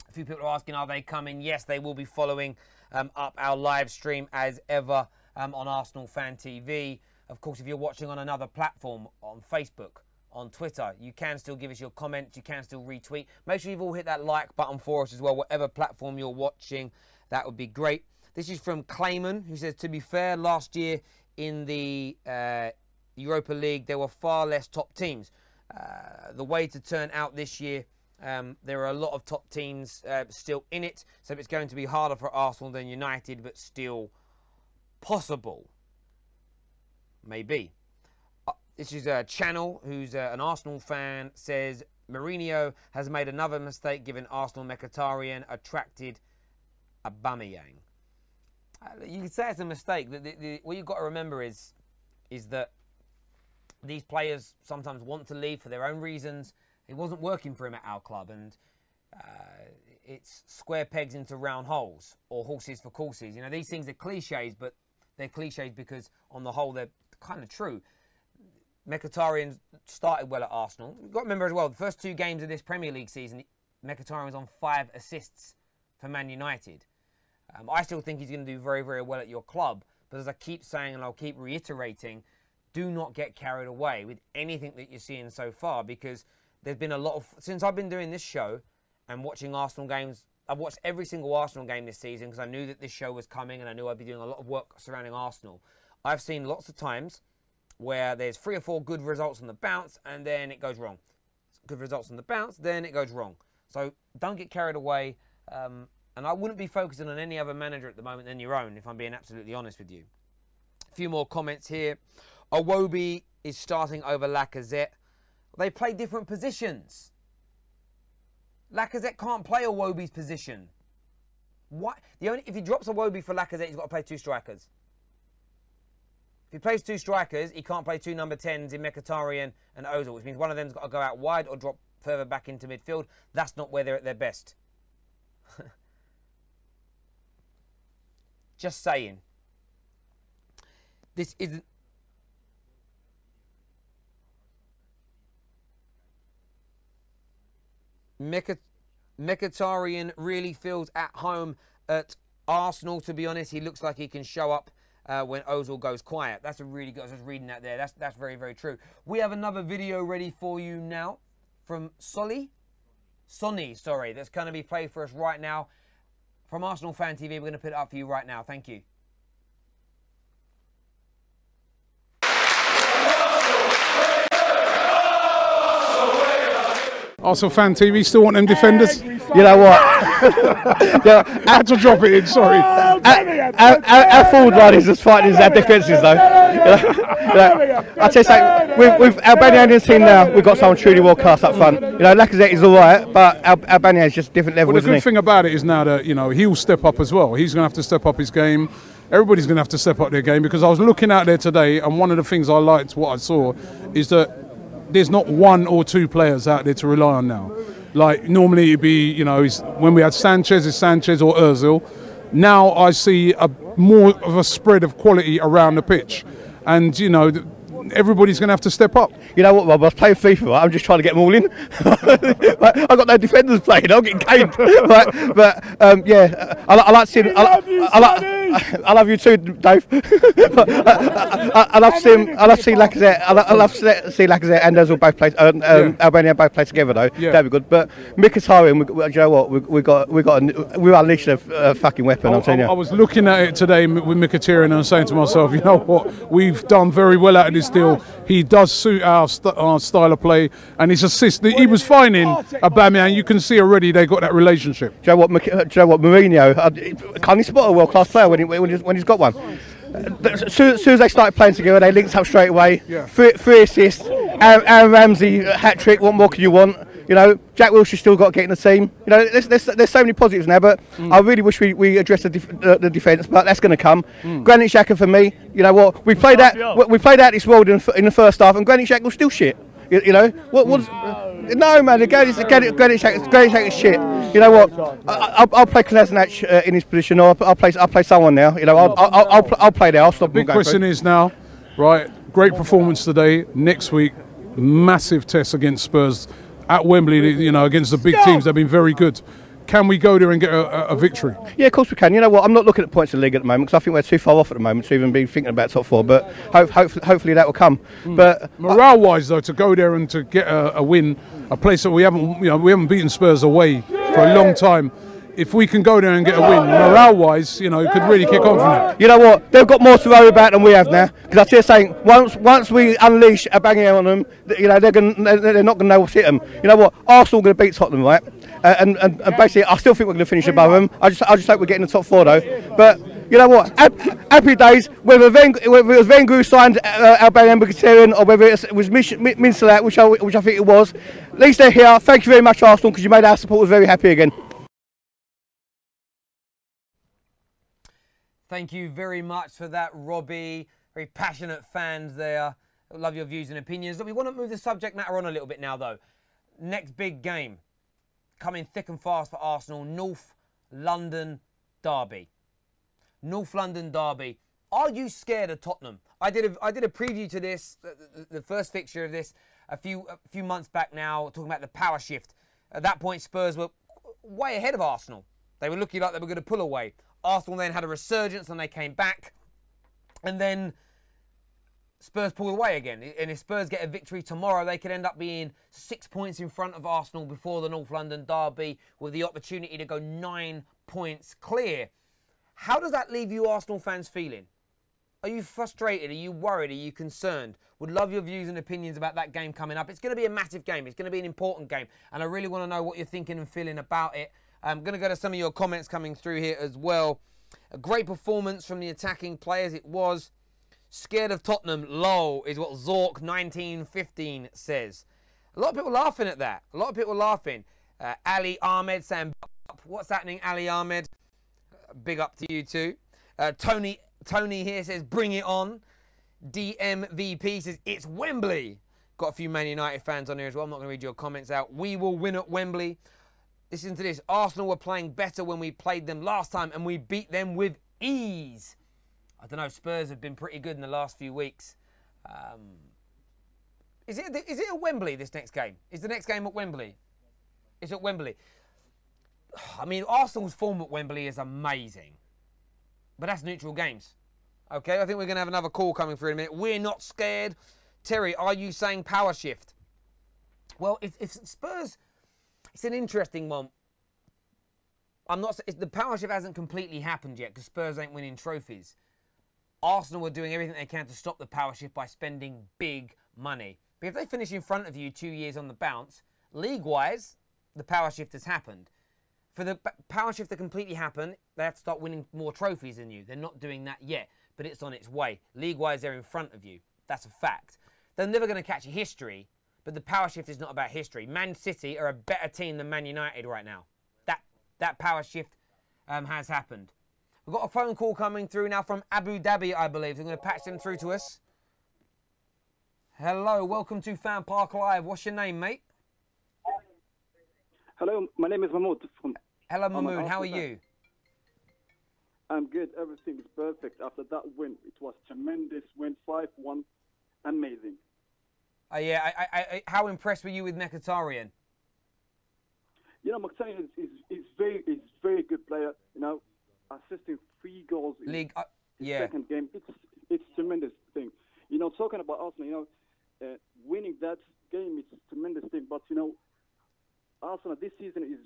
A: a few people are asking, are they coming? Yes, they will be following up our live stream as ever on ArsenalFanTV. Of course, if you're watching on another platform, on Facebook, on Twitter, you can still give us your comments. You can still retweet. Make sure you've all hit that like button for us as well, whatever platform you're watching. That would be great. This is from Clayman, who says, to be fair, last year in the Europa League, there were far less top teams. The way to turn out this year, there are a lot of top teams still in it, so it's going to be harder for Arsenal than United, but still possible. Maybe. This is a Channel, who's an Arsenal fan, says, Mourinho has made another mistake giving Arsenal Mkhitaryan attracted Aubameyang. You could say it's a mistake. What you've got to remember is that these players sometimes want to leave for their own reasons. It wasn't working for him at our club, and it's square pegs into round holes, or horses for courses. These things are cliches, but they're cliches because on the whole they're kind of true. Mkhitaryan started well at Arsenal. You've got to remember as well, the first 2 games of this Premier League season, Mkhitaryan was on 5 assists for Man United. I still think he's going to do very, very well at your club. But as I keep saying, and I'll keep reiterating, do not get carried away with anything that you're seeing so far, because there's been a lot of... Since I've been doing this show and watching Arsenal games, I've watched every single Arsenal game this season because I knew that this show was coming and I knew I'd be doing a lot of work surrounding Arsenal. I've seen lots of times where there's 3 or 4 good results on the bounce and then it goes wrong. Good results on the bounce, then it goes wrong. So don't get carried away. And I wouldn't be focusing on any other manager at the moment than your own, if I'm being absolutely honest with you. few more comments here. Iwobi is starting over Lacazette. They play different positions. Lacazette can't play Iwobi's position. What? If he drops Iwobi for Lacazette, he's got to play 2 strikers. If he plays 2 strikers, he can't play 2 number 10s in Mkhitaryan and Ozil, which means one of them's got to go out wide or drop further back into midfield. That's not where they're at their best. Just saying. This isn't... Mkhitaryan really feels at home at Arsenal, to be honest. He looks like he can show up when Ozil goes quiet. That's a really good... I was just reading that there. That's very, very true. We have another video ready for you now from Sonny, sorry. That's going to be played for us right now from ArsenalFanTV. We're going to put it up for you right now. Thank you.
H: ArsenalFanTV still want them defenders?
I: You know what?
H: I had to drop it in, sorry.
I: Our forward line is as fighting as our defences, though. I tell you something, with Albanian's team now, we've got someone truly world class up front. You know, Lacazette is all right, but Albania is just a different level,
H: Well, the
I: isn't
H: good thing about it is now that, you know, he'll step up as well. He's going to have to step up his game. Everybody's going to have to step up their game, because I was looking out there today, and one of the things I liked, what I saw, is that there's not 1 or 2 players out there to rely on now. Like, normally it'd be, you know, when we had Sanchez, it's Sanchez or Ozil. Now I see more of a spread of quality around the pitch. And, you know, everybody's going to have to step up.
I: You know what, Rob? I was playing FIFA, right? I'm just trying to get them all in. I've got no defenders playing. I'm getting caned. Yeah, I like seeing... I love you too, Dave. I love seeing Lacazette. I love seeing Lacazette and Ozil both play. Albania both play together though. Yeah. That'd be good. But Mkhitaryan, you know what? We unleashed a fucking weapon. I'm telling you.
H: I was looking at it today with Mkhitaryan and I'm saying to myself, you know what? We've done very well out of this deal. He does suit our style of play, and his assist. He was fine in Aubameyang. You can see already they got that relationship.
I: Do you know what? Mourinho, can't he spot a world class player when he's got one? As soon as they started playing together, they linked up straight away. Yeah. Three assists. Aaron Ramsey hat trick. What more can you want? You know, Jack Wilshere's still got to get in the team. You know, there's so many positives now, but I really wish we addressed the defence, but that's going to come. Granit Xhaka for me. You know what? We played out this world in the first half, and Granit Xhaka was still shit. You know no man, Granit Xhaka's shit. You know what? I'll play Kolasinac in his position, or I'll play someone now. You know, I'll play there. I'll stop.
H: The big question is now, right? Great performance today. Next week, massive test against Spurs at Wembley. You know, against the big teams, they've been very good. Can we go there and get a victory?
I: Yeah, of course we can. You know what? I'm not looking at points in the league at the moment, because I think we're too far off at the moment to even be thinking about top 4. But hopefully that will come. But
H: morale-wise, though, to go there and to get a win, a place that we haven't beaten Spurs away for a long time. If we can go there and get a win, morale-wise, you know, it could really kick on from that.
I: You know what? They've got more to worry about than we have now. Because I tell you saying, once we unleash a banging on them, you know, they're not going to know what's hit them. You know what? Arsenal are going to beat Tottenham, right? And basically, I still think we're going to finish above them. I just hope we're getting the top 4 though. But you know what? Happy days. Whether it was Wenger who signed Albania and Mkhitaryan, or whether it was Minsalat, which I think it was. At least they're here. Thank you very much, Arsenal, because you made our supporters very happy again.
A: Thank you very much for that, Robbie. Very passionate fans there. Love your views and opinions. We want to move the subject matter on a little bit now, though. Next big game coming thick and fast for Arsenal. North London derby. North London derby. Are you scared of Tottenham? I did a preview to this, the first fixture of this, a few months back now, talking about the power shift. At that point, Spurs were way ahead of Arsenal. They were looking like they were going to pull away. Arsenal then had a resurgence and they came back. And then Spurs pulled away again. And if Spurs get a victory tomorrow, they could end up being 6 points in front of Arsenal before the North London derby, with the opportunity to go 9 points clear. How does that leave you Arsenal fans feeling? Are you frustrated? Are you worried? Are you concerned? Would love your views and opinions about that game coming up. It's going to be a massive game. It's going to be an important game. And I really want to know what you're thinking and feeling about it. I'm going to go to some of your comments coming through here as well. A great performance from the attacking players. It was. Scared of Tottenham, lol, is what Zork1915 says. A lot of people laughing at that. A lot of people laughing. Ali Ahmed saying, what's happening, Ali Ahmed? Big up to you too. Tony here says, bring it on. DMVP says, it's Wembley. Got a few Man United fans on here as well. I'm not going to read your comments out. We will win at Wembley. Listen to this. Arsenal were playing better when we played them last time and we beat them with ease. I don't know. Spurs have been pretty good in the last few weeks. Is it at Wembley, this next game? Is the next game at Wembley? It's at Wembley. I mean, Arsenal's form at Wembley is amazing. But that's neutral games. Okay, I think we're going to have another call coming through in a minute. We're not scared. Terry, are you saying power shift? Well, if Spurs... It's an interesting one. The power shift hasn't completely happened yet because Spurs ain't winning trophies. Arsenal are doing everything they can to stop the power shift by spending big money. But if they finish in front of you 2 years on the bounce, league-wise, the power shift has happened. For the power shift to completely happen, they have to start winning more trophies than you. They're not doing that yet, but it's on its way. League-wise, they're in front of you. That's a fact. They're never going to catch history, but the power shift is not about history. Man City are a better team than Man United right now. That power shift has happened. We've got a phone call coming through now from Abu Dhabi, I believe. I'm going to patch them through to us. Hello, welcome to FanPark Live. What's your name, mate?
J: Hello, my name is Mahmoud.
A: Hello, Mahmoud. How are you?
J: I'm good. Everything is perfect. After that win, it was tremendous win, 5-1. Amazing.
A: How impressed were you with Mkhitaryan?
J: You know, Mkhitaryan is very good player. You know, assisting 3 goals in the second game. It's tremendous thing. You know, talking about Arsenal, you know, winning that game is a tremendous thing. But you know, Arsenal this season is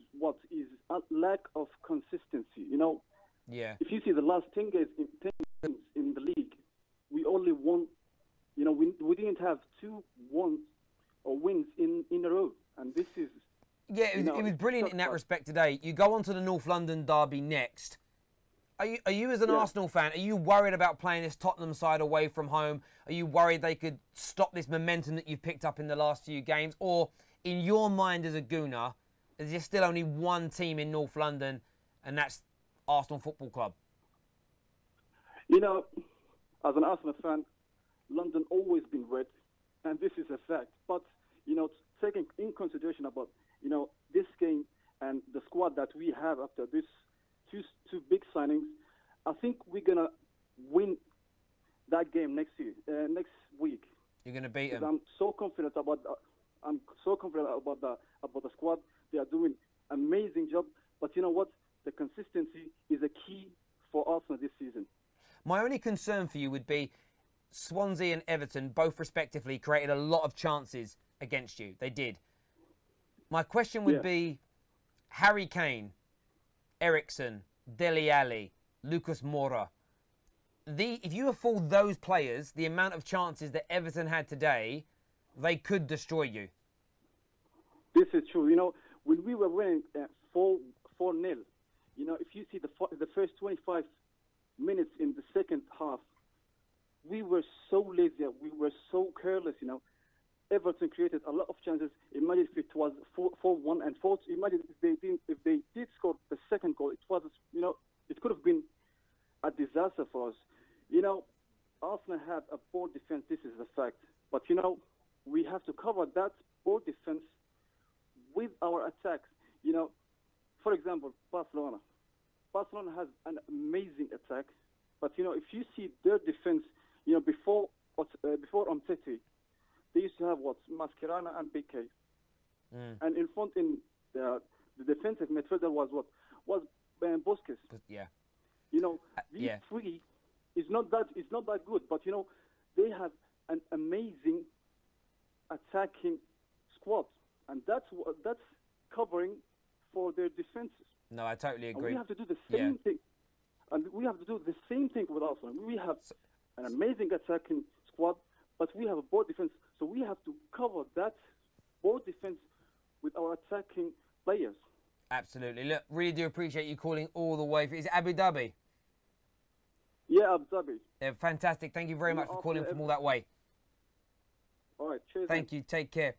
J: a lack of consistency. You know, if you see the last 10 games in the league, we only won. You know, we didn't have 2 wins in a row, and this is.
A: Yeah, it was brilliant in that respect today. You go on to the North London derby next. Are you as an Arsenal fan, are you worried about playing this Tottenham side away from home? Are you worried they could stop this momentum that you've picked up in the last few games? Or in your mind as a Gooner, is there still only one team in North London, and that's Arsenal Football Club?
J: You know, as an Arsenal fan, London always been red, and this is a fact. But, you know, taking in consideration about, you know, this game and the squad that we have after this two big signings, I think we're going to win that game next week.
A: You're going to beat them.
J: I'm so confident about the squad. They are doing amazing job. But you know what? The consistency is a key for Arsenal this season.
A: My only concern for you would be Swansea and Everton, both respectively, created a lot of chances against you. They did. My question would be Harry Kane, Eriksen, Dele Alli, Lucas Moura. If you afford those players the amount of chances that Everton had today, they could destroy you.
J: This is true. You know, when we were winning 4-0, you know, if you see the first 25 minutes in the second half, we were so lazy. We were so careless, you know. Everton created a lot of chances. Imagine if it was 4-1 and 4. Imagine if they did score the second goal. It was, you know, it could have been a disaster for us. You know, Arsenal have a poor defense. This is a fact. But you know, we have to cover that poor defense with our attacks. You know, for example, Barcelona. Barcelona has an amazing attack, but you know, if you see their defense, you know, before Umtiti, they used to have Mascherano and Piqué. And in front, in the defensive midfielder was Busquets.
A: Yeah.
J: You know, these three is not that good, but you know, they have an amazing attacking squad, and that's covering for their defenses.
A: No, I totally agree.
J: And we have to do the same thing, and we have to do the same thing with Arsenal. We have an amazing attacking squad, but we have a poor defense, so we have to cover that poor defense with our attacking players.
A: Absolutely. Look, really do appreciate you calling all the way. Is it Abu Dhabi?
J: Yeah, Abu Dhabi.
A: Yeah, fantastic. Thank you very much for calling from all that way.
J: All right, cheers.
A: Thank you. Take care.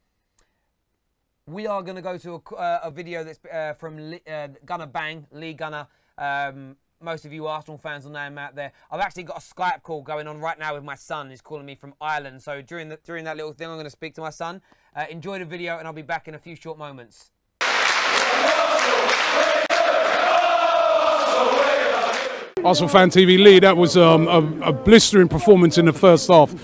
A: We are going to go to a video that's from Gunner Bang, Lee Gunner. Most of you Arsenal fans will know him out there. I've actually got a Skype call going on right now with my son. He's calling me from Ireland. So during that little thing, I'm going to speak to my son. Enjoy the video, and I'll be back in a few short moments.
H: ArsenalFanTV Lee, that was a blistering performance in the first half.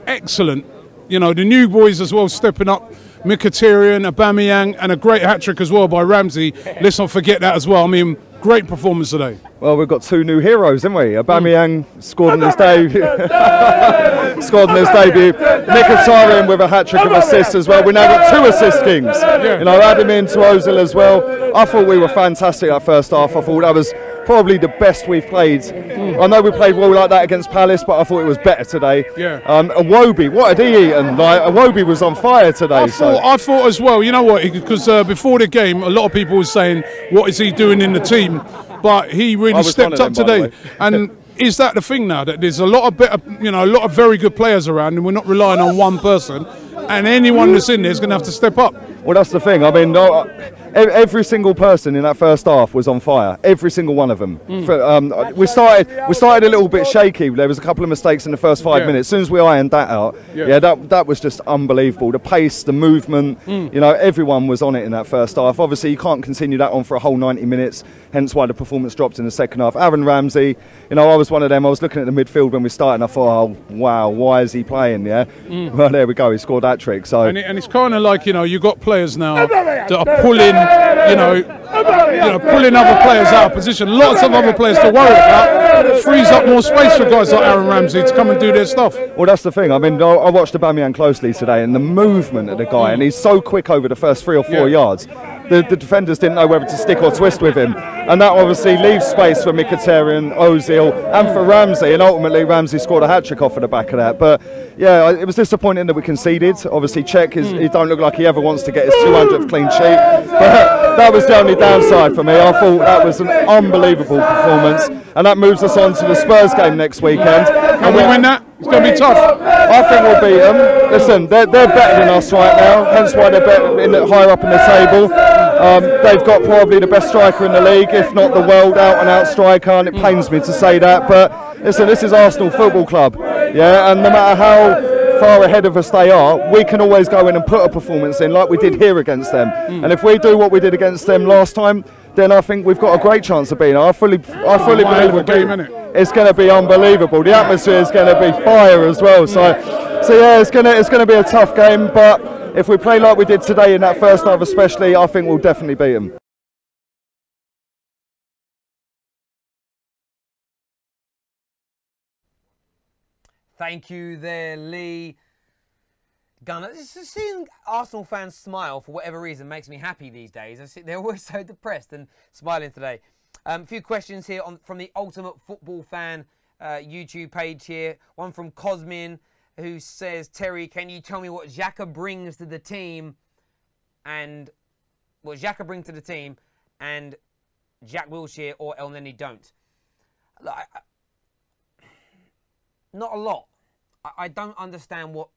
H: Excellent. You know, the new boys as well stepping up. Mkhitaryan, Aubameyang, and a great hat-trick as well by Ramsey. Let's not forget that as well. I mean, great performance today.
K: Well, we've got two new heroes, haven't we? Aubameyang scored in his debut. Mkhitaryan with a hat-trick of assists as well. We now got 2 assist kings. You know, add him into Ozil as well. I thought we were fantastic that first half. I thought that was probably the best we've played. I know we played well like that against Palace, but I thought it was better today.
H: Yeah.
K: Iwobi, what had he eaten? Like, Iwobi was on fire today.
H: I thought as well, you know what, because before the game, a lot of people were saying, what is he doing in the team? But he really stepped up today. And is that the thing now, that there's a lot of better, you know, a lot of very good players around, and we're not relying on one person, and anyone that's in there is going to have to step up.
K: Well, that's the thing. I mean, every single person in that first half was on fire. Every single one of them. We started a little bit shaky. There was a couple of mistakes in the first 5 minutes. As soon as we ironed that out, that was just unbelievable. The pace, the movement, you know, everyone was on it in that first half. Obviously, you can't continue that on for a whole 90 minutes, hence why the performance dropped in the second half. Aaron Ramsey, you know, I was one of them. I was looking at the midfield when we started, and I thought, oh, wow, why is he playing, Well, there we go. He scored that trick. So.
H: And it's kind of like, you know, you've got players now that are pulling, pulling other players out of position. Lots of other players to worry about. It frees up more space for guys like Aaron Ramsey to come and do their stuff.
K: Well, that's the thing. I mean, I watched Aubameyang closely today, and the movement of the guy, and he's so quick over the first 3 or 4 yards. The defenders didn't know whether to stick or twist with him, and that obviously leaves space for Mkhitaryan, Ozil, and for Ramsey, and ultimately Ramsey scored a hat-trick off of the back of that. But yeah, it was disappointing that we conceded. Obviously, Czech he don't look like he ever wants to get his 200th clean sheet, but that was the only downside for me. I thought that was an unbelievable performance, and that moves us on to the Spurs game next weekend.
H: Can we win that? It's going to be tough.
K: I think we'll beat them. Listen, they're better than us right now, hence why they're better higher up in the table. They've got probably the best striker in the league, if not the world out-and-out striker, and it pains me to say that, but listen, this is Arsenal Football Club, and no matter how far ahead of us they are, we can always go in and put a performance in like we did here against them. And if we do what we did against them last time, then I think we've got a great chance of beating. I fully believe it's going to be unbelievable. The atmosphere is going to be fire as well. So yeah, it's going to be a tough game. But if we play like we did today in that first half, especially, I think we'll definitely beat them.
A: Thank you there, Lee. Gunner, just seeing Arsenal fans smile for whatever reason makes me happy these days. They're always so depressed and smiling today. A few questions here from the Ultimate Football Fan YouTube page here. One from Cosmin, who says, Terry, can you tell me what Xhaka brings to the team and Jack Wilshere or El Neni don't? Not a lot. I don't understand what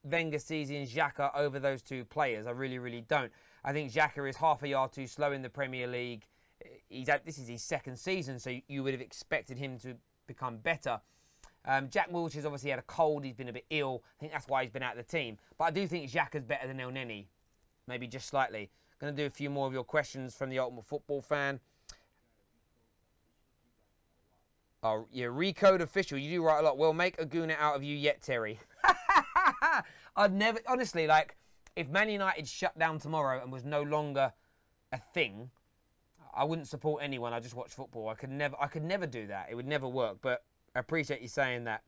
A: Wenger sees in Xhaka over those two players. I really, really don't. I think Xhaka is half a yard too slow in the Premier League. This is his second season, so you would have expected him to become better. Jack Wilshere's obviously had a cold. He's been a bit ill. I think that's why he's been out of the team. But I do think Xhaka's better than El Neni, maybe just slightly. Going to do a few more of your questions from the Ultimate Football Fan. Oh, yeah, Recode Official. You do write a lot. We'll make a gooner out of you yet, Terry. I'd never, honestly, like, if Man United shut down tomorrow and was no longer a thing, I wouldn't support anyone. I just watch football. I could never do that. It would never work. But I appreciate you saying that.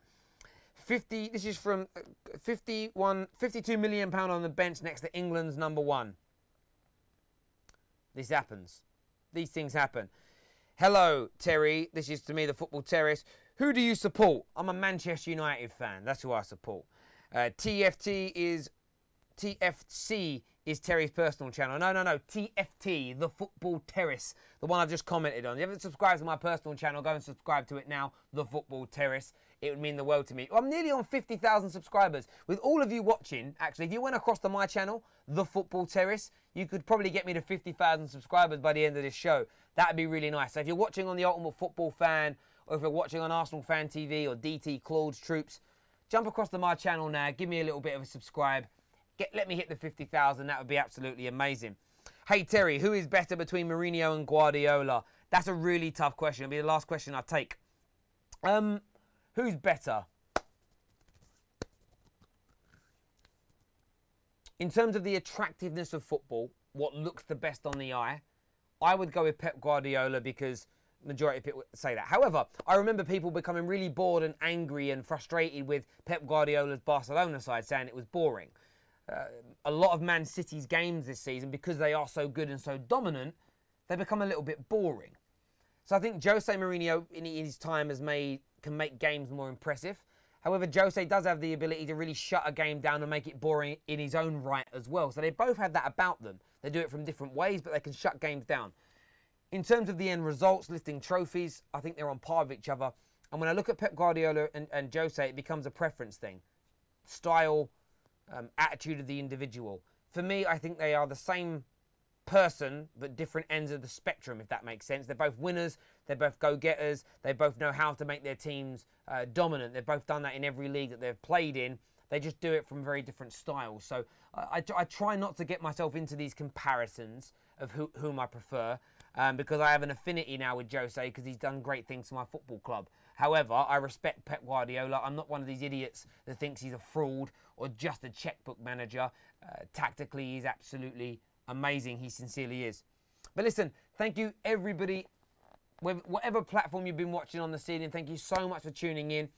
A: This is from 52 million pound on the bench next to England's #1. This happens. These things happen. Hello, Terry. This is, to me, the Football Terrace. Who do you support? I'm a Manchester United fan. That's who I support. TFT is TFC is Terry's personal channel. No. TFT, the Football Terrace, the one I've just commented on. If you haven't subscribed to my personal channel, go and subscribe to it now, the Football Terrace. It would mean the world to me. I'm nearly on 50,000 subscribers. With all of you watching, actually, if you went across to my channel, the Football Terrace, you could probably get me to 50,000 subscribers by the end of this show. That would be really nice. So if you're watching on the Ultimate Football Fan, or if you're watching on ArsenalFanTV or DT Claude's Troops, jump across to my channel now. Give me a little bit of a subscribe. Let me hit the 50,000. That would be absolutely amazing. Hey, Terry, who is better between Mourinho and Guardiola? That's a really tough question. It'll be the last question I take. Who's better? In terms of the attractiveness of football, what looks the best on the eye, I would go with Pep Guardiola because majority of people say that. However, I remember people becoming really bored and angry and frustrated with Pep Guardiola's Barcelona side, saying it was boring. A lot of Man City's games this season, because they are so good and so dominant, they become a little bit boring. So I think Jose Mourinho in his time can make games more impressive. However, Jose does have the ability to really shut a game down and make it boring in his own right as well. So they both have that about them. They do it from different ways, but they can shut games down. In terms of the end results, lifting trophies, I think they're on par with each other. And when I look at Pep Guardiola and Jose, it becomes a preference thing. Style, attitude of the individual. For me, I think they are the same person, but different ends of the spectrum, if that makes sense. They're both winners. They're both go-getters. They both know how to make their teams dominant. They've both done that in every league that they've played in. They just do it from very different styles. So I try not to get myself into these comparisons of whom I prefer, because I have an affinity now with Jose because he's done great things for my football club. However, I respect Pep Guardiola. I'm not one of these idiots that thinks he's a fraud or just a checkbook manager. Tactically, he's absolutely amazing. He sincerely is. But listen, thank you everybody, whatever platform you've been watching on the ceiling. Thank you so much for tuning in.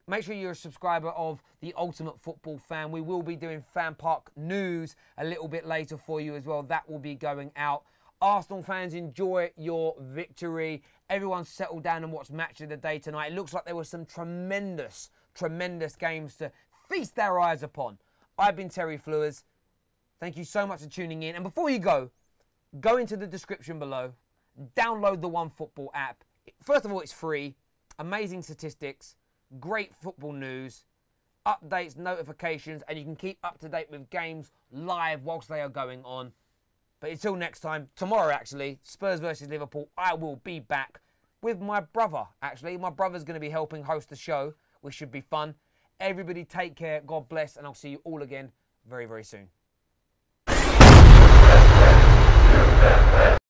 A: Make sure you're a subscriber of the Ultimate Football Fan. We will be doing FanPark news a little bit later for you as well. That will be going out. Arsenal fans, enjoy your victory. Everyone settled down and watched Match of the Day tonight. It looks like there were some tremendous games to feast their eyes upon. I've been Terry Flewers. Thank you so much for tuning in. And before you go into the description below, download the OneFootball app. First of all, it's free. Amazing statistics, great football news, updates, notifications, and you can keep up to date with games live whilst they are going on. But until next time, tomorrow actually, Spurs versus Liverpool, I will be back with my brother, actually. My brother's going to be helping host the show, which should be fun. Everybody take care, God bless, and I'll see you all again very, very soon.